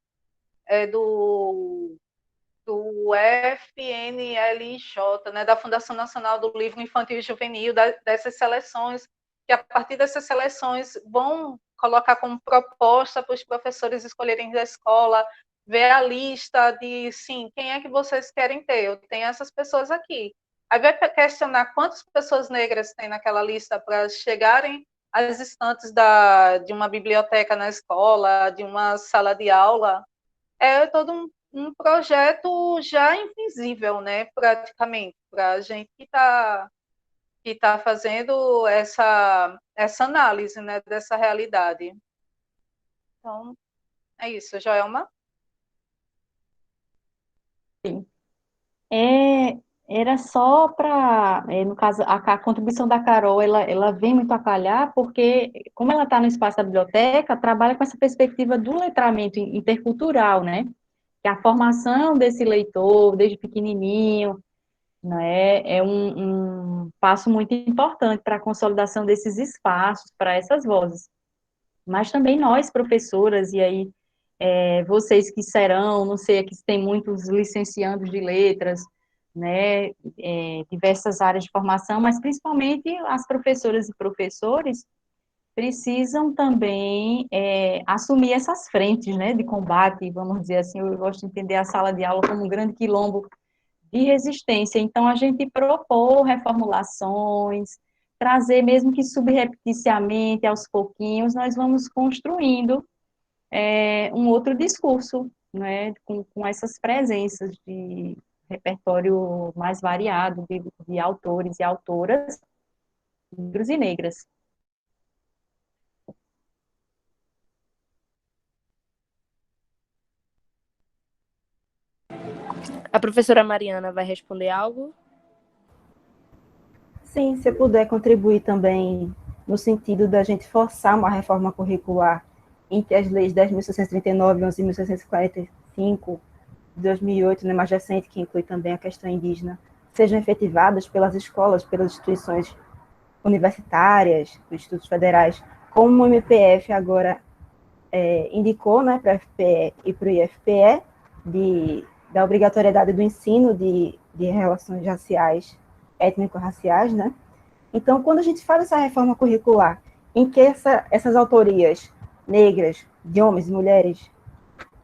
do FNLJ, né, da Fundação Nacional do Livro Infantil e Juvenil, dessas seleções, que a partir dessas seleções vão colocar como proposta para os professores escolherem da escola, ver a lista de, sim, quem é que vocês querem ter? Eu tenho essas pessoas aqui. Aí vai questionar quantas pessoas negras tem naquela lista para chegarem às estantes de uma biblioteca na escola, de uma sala de aula. É todo um projeto já invisível, né, praticamente, para a gente que tá fazendo essa análise, né, dessa realidade. Então, é isso, Joelma. Sim. Era só para, no caso, a contribuição da Carol, ela vem muito a calhar, porque, como ela está no espaço da biblioteca, trabalha com essa perspectiva do letramento intercultural, né? Que a formação desse leitor, desde pequenininho, né, é um passo muito importante para a consolidação desses espaços, para essas vozes. Mas também nós, professoras, e aí vocês que serão, não sei, aqui tem muitos licenciandos de letras, né, diversas áreas de formação, mas principalmente as professoras e professores precisam também assumir essas frentes, né, de combate, vamos dizer assim, eu gosto de entender a sala de aula como um grande quilombo de resistência. Então, a gente propor reformulações, trazer, mesmo que subrepticiamente, aos pouquinhos, nós vamos construindo um outro discurso, né, com essas presenças de repertório mais variado de autores e autoras, negros e negras. A professora Mariana vai responder algo? Sim, se eu puder contribuir também no sentido da gente forçar uma reforma curricular entre as leis 10.639 e 11.645 de 2008, né, mais recente, que inclui também a questão indígena, sejam efetivadas pelas escolas, pelas instituições universitárias, institutos federais, como o MPF agora indicou, né, para a FPE e para o IFPE, da obrigatoriedade do ensino de relações raciais, étnico-raciais, né? Então, quando a gente faz essa reforma curricular, em que essas autorias negras, de homens e mulheres,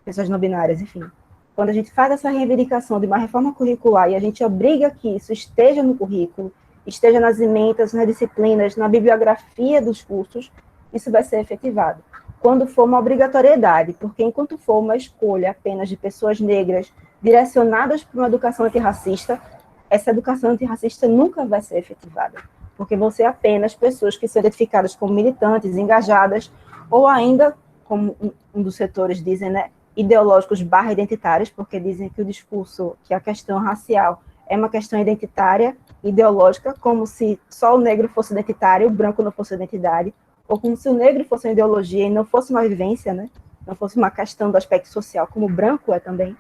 pessoas não binárias, enfim, quando a gente faz essa reivindicação de uma reforma curricular e a gente obriga que isso esteja no currículo, esteja nas ementas, nas disciplinas, na bibliografia dos cursos, isso vai ser efetivado. Quando for uma obrigatoriedade, porque enquanto for uma escolha apenas de pessoas negras direcionadas para uma educação antirracista, essa educação antirracista nunca vai ser efetivada, porque vão ser apenas pessoas que são identificadas como militantes, engajadas, ou ainda, como um dos setores dizem, né, ideológicos / identitários, porque dizem que o discurso, que a questão racial é uma questão identitária, ideológica, como se só o negro fosse identitário, o branco não fosse identidade, ou como se o negro fosse uma ideologia e não fosse uma vivência, né? Não fosse uma questão do aspecto social, como o branco é também.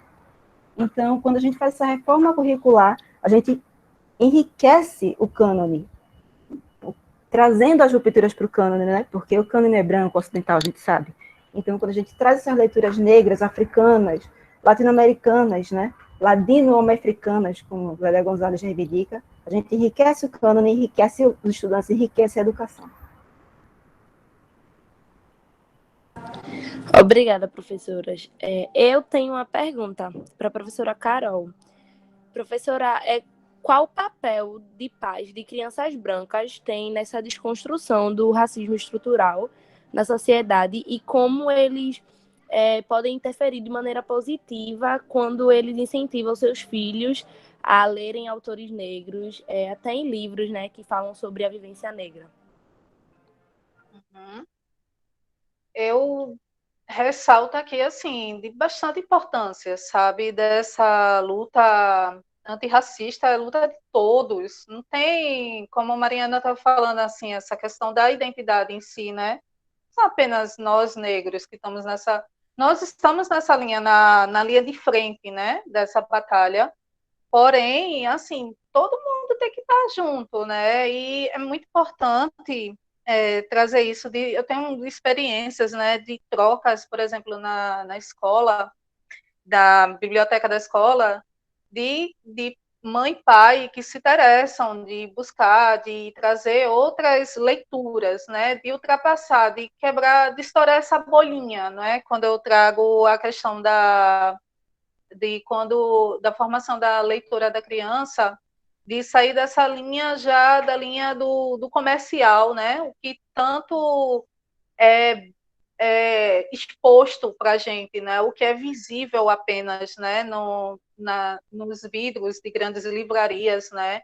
Então, quando a gente faz essa reforma curricular, a gente enriquece o cânone, trazendo as rupturas para o cânone, né? Porque o cânone é branco, ocidental, a gente sabe. Então, quando a gente traz essas leituras negras, africanas, latino-americanas, né? ladino-americanas, como o Zé Gonzalez reivindica, a gente enriquece o cânone, enriquece os estudantes, enriquece a educação. Obrigada, professoras. Eu tenho uma pergunta para a professora Carol. Professora, qual o papel de pais de crianças brancas tem nessa desconstrução do racismo estrutural na sociedade e como eles podem interferir de maneira positiva quando eles incentivam seus filhos a lerem autores negros, até em livros, né, que falam sobre a vivência negra? Uhum. Eu ressalto aqui, assim, de bastante importância, sabe, dessa luta antirracista, é a luta de todos. Não tem, como a Mariana estava falando, assim, essa questão da identidade em si, né? Não são apenas nós negros que estamos nessa... Nós estamos nessa linha, na linha de frente, né, dessa batalha. Porém, assim, todo mundo tem que estar junto, né? E é muito importante trazer isso. Eu tenho experiências, né, de trocas, por exemplo, na escola, da biblioteca da escola, de mãe e pai que se interessam de buscar, de trazer outras leituras, né, de ultrapassar, de quebrar, de estourar essa bolinha, não é? Quando eu trago a questão da formação da leitura da criança, de sair dessa linha já da linha do comercial, né? O que tanto é exposto para a gente, né? O que é visível apenas, né? Nos vidros de grandes livrarias, né?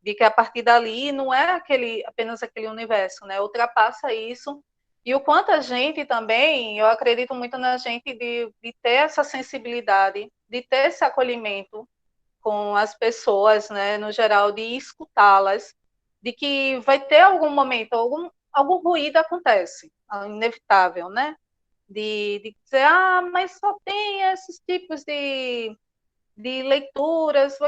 De que a partir dali não é apenas aquele universo, né? Ultrapassa isso. E o quanto a gente também, eu acredito muito na gente de ter essa sensibilidade, de ter esse acolhimento com as pessoas, né, no geral, de escutá-las, de que vai ter algum momento, algum ruído acontece, inevitável, né? De dizer, mas só tem esses tipos de leituras,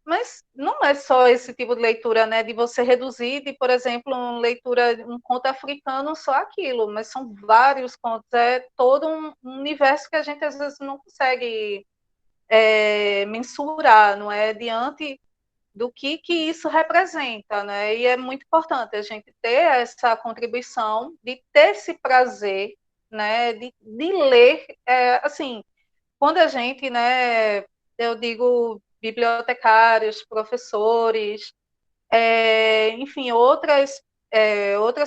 mas não é só esse tipo de leitura, né, de você reduzir de, por exemplo, um conto africano só aquilo, mas são vários contos, é todo um universo que a gente às vezes não consegue mensurar, não é, diante do que isso representa, né, e é muito importante a gente ter essa contribuição, de ter esse prazer, né, de ler, assim, quando a gente, né, eu digo bibliotecários, professores, enfim, outras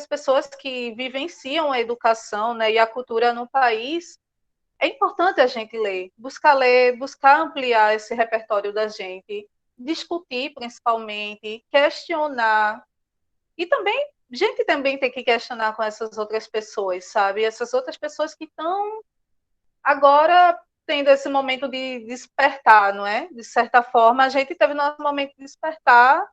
pessoas que vivenciam a educação, né, e a cultura no país, é importante a gente ler, buscar ampliar esse repertório da gente, discutir principalmente, questionar, e também, a gente também tem que questionar com essas outras pessoas, sabe? Essas outras pessoas que estão agora tendo esse momento de despertar, não é? De certa forma, a gente teve nosso momento de despertar,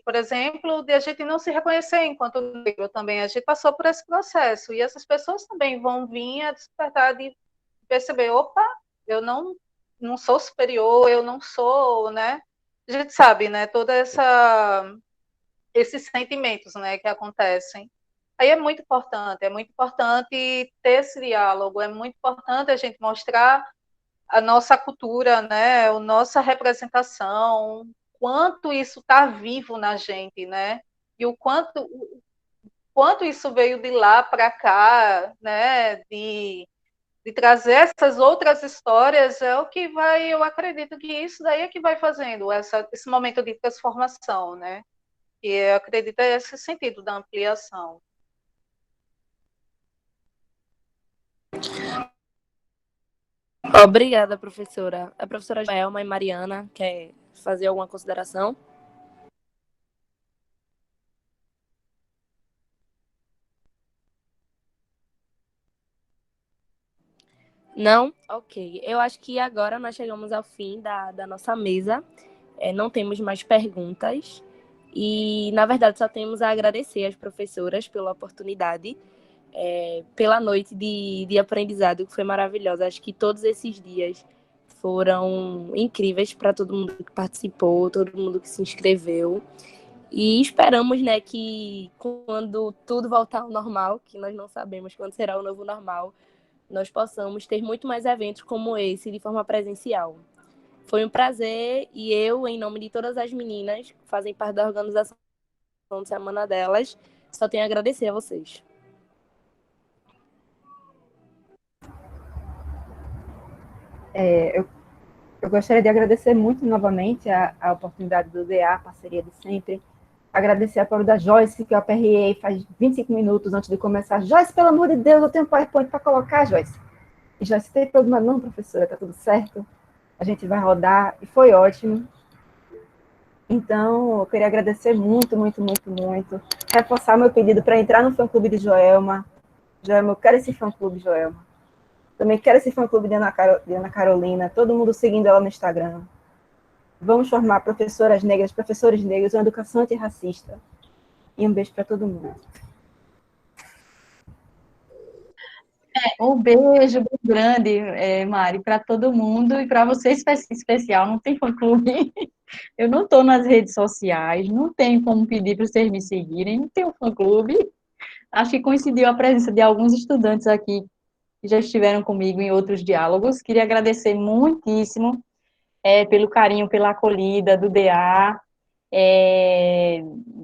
por exemplo, de a gente não se reconhecer enquanto negro também. A gente passou por esse processo, e essas pessoas também vão vir a despertar de perceber, opa, eu não sou superior, eu não sou, né? A gente sabe, né? Esses sentimentos, né, que acontecem. Aí é muito importante ter esse diálogo, é muito importante a gente mostrar a nossa cultura, né, a nossa representação, quanto isso está vivo na gente, né, e quanto isso veio de lá para cá, né, de trazer essas outras histórias, é o que vai, eu acredito que isso daí é que vai fazendo esse momento de transformação, né, e eu acredito é esse sentido da ampliação. Obrigada, professora. A professora Joelma e Mariana quer fazer alguma consideração? Não? Ok. Eu acho que agora nós chegamos ao fim da nossa mesa. Não temos mais perguntas. E, na verdade, só temos a agradecer às professoras pela oportunidade, pela noite de aprendizado, que foi maravilhosa. Acho que todos esses dias foram incríveis para todo mundo que participou, todo mundo que se inscreveu. E esperamos, né, que quando tudo voltar ao normal, que nós não sabemos quando será o novo normal, nós possamos ter muito mais eventos como esse de forma presencial. Foi um prazer e eu, em nome de todas as meninas que fazem parte da organização de Semana delas, só tenho a agradecer a vocês. Eu gostaria de agradecer muito novamente a oportunidade do DA, a parceria de sempre. Agradecer a apoio da Joyce, que eu aperriei faz 25 minutos antes de começar. Joyce, pelo amor de Deus, eu tenho um PowerPoint para colocar, Joyce. E Joyce, tem problema não, professora, tá tudo certo. A gente vai rodar, e foi ótimo. Então, eu queria agradecer muito, muito, muito, muito. Reforçar meu pedido para entrar no fã-clube de Joelma. Joelma, eu quero esse fã-clube, Joelma. Também quero esse fã-clube de Ana Carolina. Todo mundo seguindo ela no Instagram. Vamos formar professoras negras, professores negros, uma educação antirracista. E um beijo para todo mundo. Um beijo bem grande, Mari, para todo mundo e para você especial. Não tem fã-clube. Eu não estou nas redes sociais, não tenho como pedir para vocês me seguirem, não tenho fã-clube. Acho que coincidiu a presença de alguns estudantes aqui que já estiveram comigo em outros diálogos. Queria agradecer muitíssimo pelo carinho, pela acolhida do DA.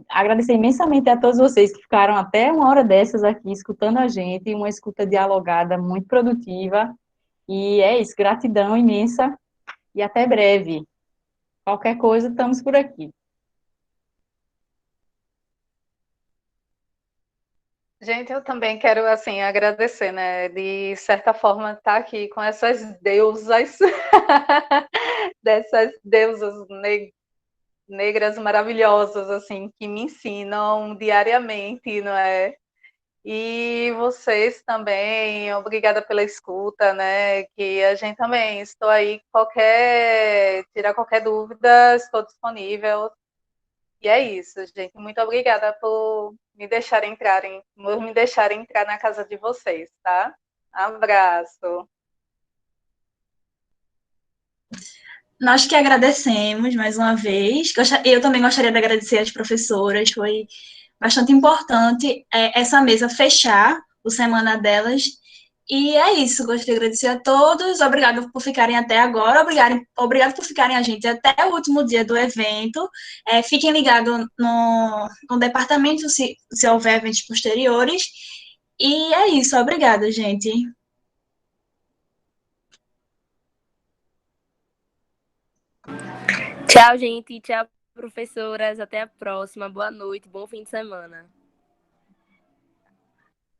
Agradecer imensamente a todos vocês que ficaram até uma hora dessas aqui escutando a gente, uma escuta dialogada muito produtiva. E é isso, gratidão imensa e até breve. Qualquer coisa, estamos por aqui. Gente, eu também quero, assim, agradecer, né? De certa forma, estar aqui com essas deusas, dessas deusas negras maravilhosas, assim, que me ensinam diariamente, não é? E vocês também, obrigada pela escuta, né? Que a gente também, estou aí, tirar qualquer dúvida, estou disponível. E é isso, gente. Muito obrigada por me deixarem entrar na casa de vocês, tá? Abraço. Nós que agradecemos mais uma vez. Eu também gostaria de agradecer às professoras, foi bastante importante essa mesa fechar o Semana delas. E é isso, gostaria de agradecer a todos, obrigado por ficarem até agora, obrigado por ficarem a gente até o último dia do evento. Fiquem ligados no departamento se houver eventos posteriores. E é isso, obrigada, gente. Tchau, gente. Tchau, professoras. Até a próxima. Boa noite. Bom fim de semana.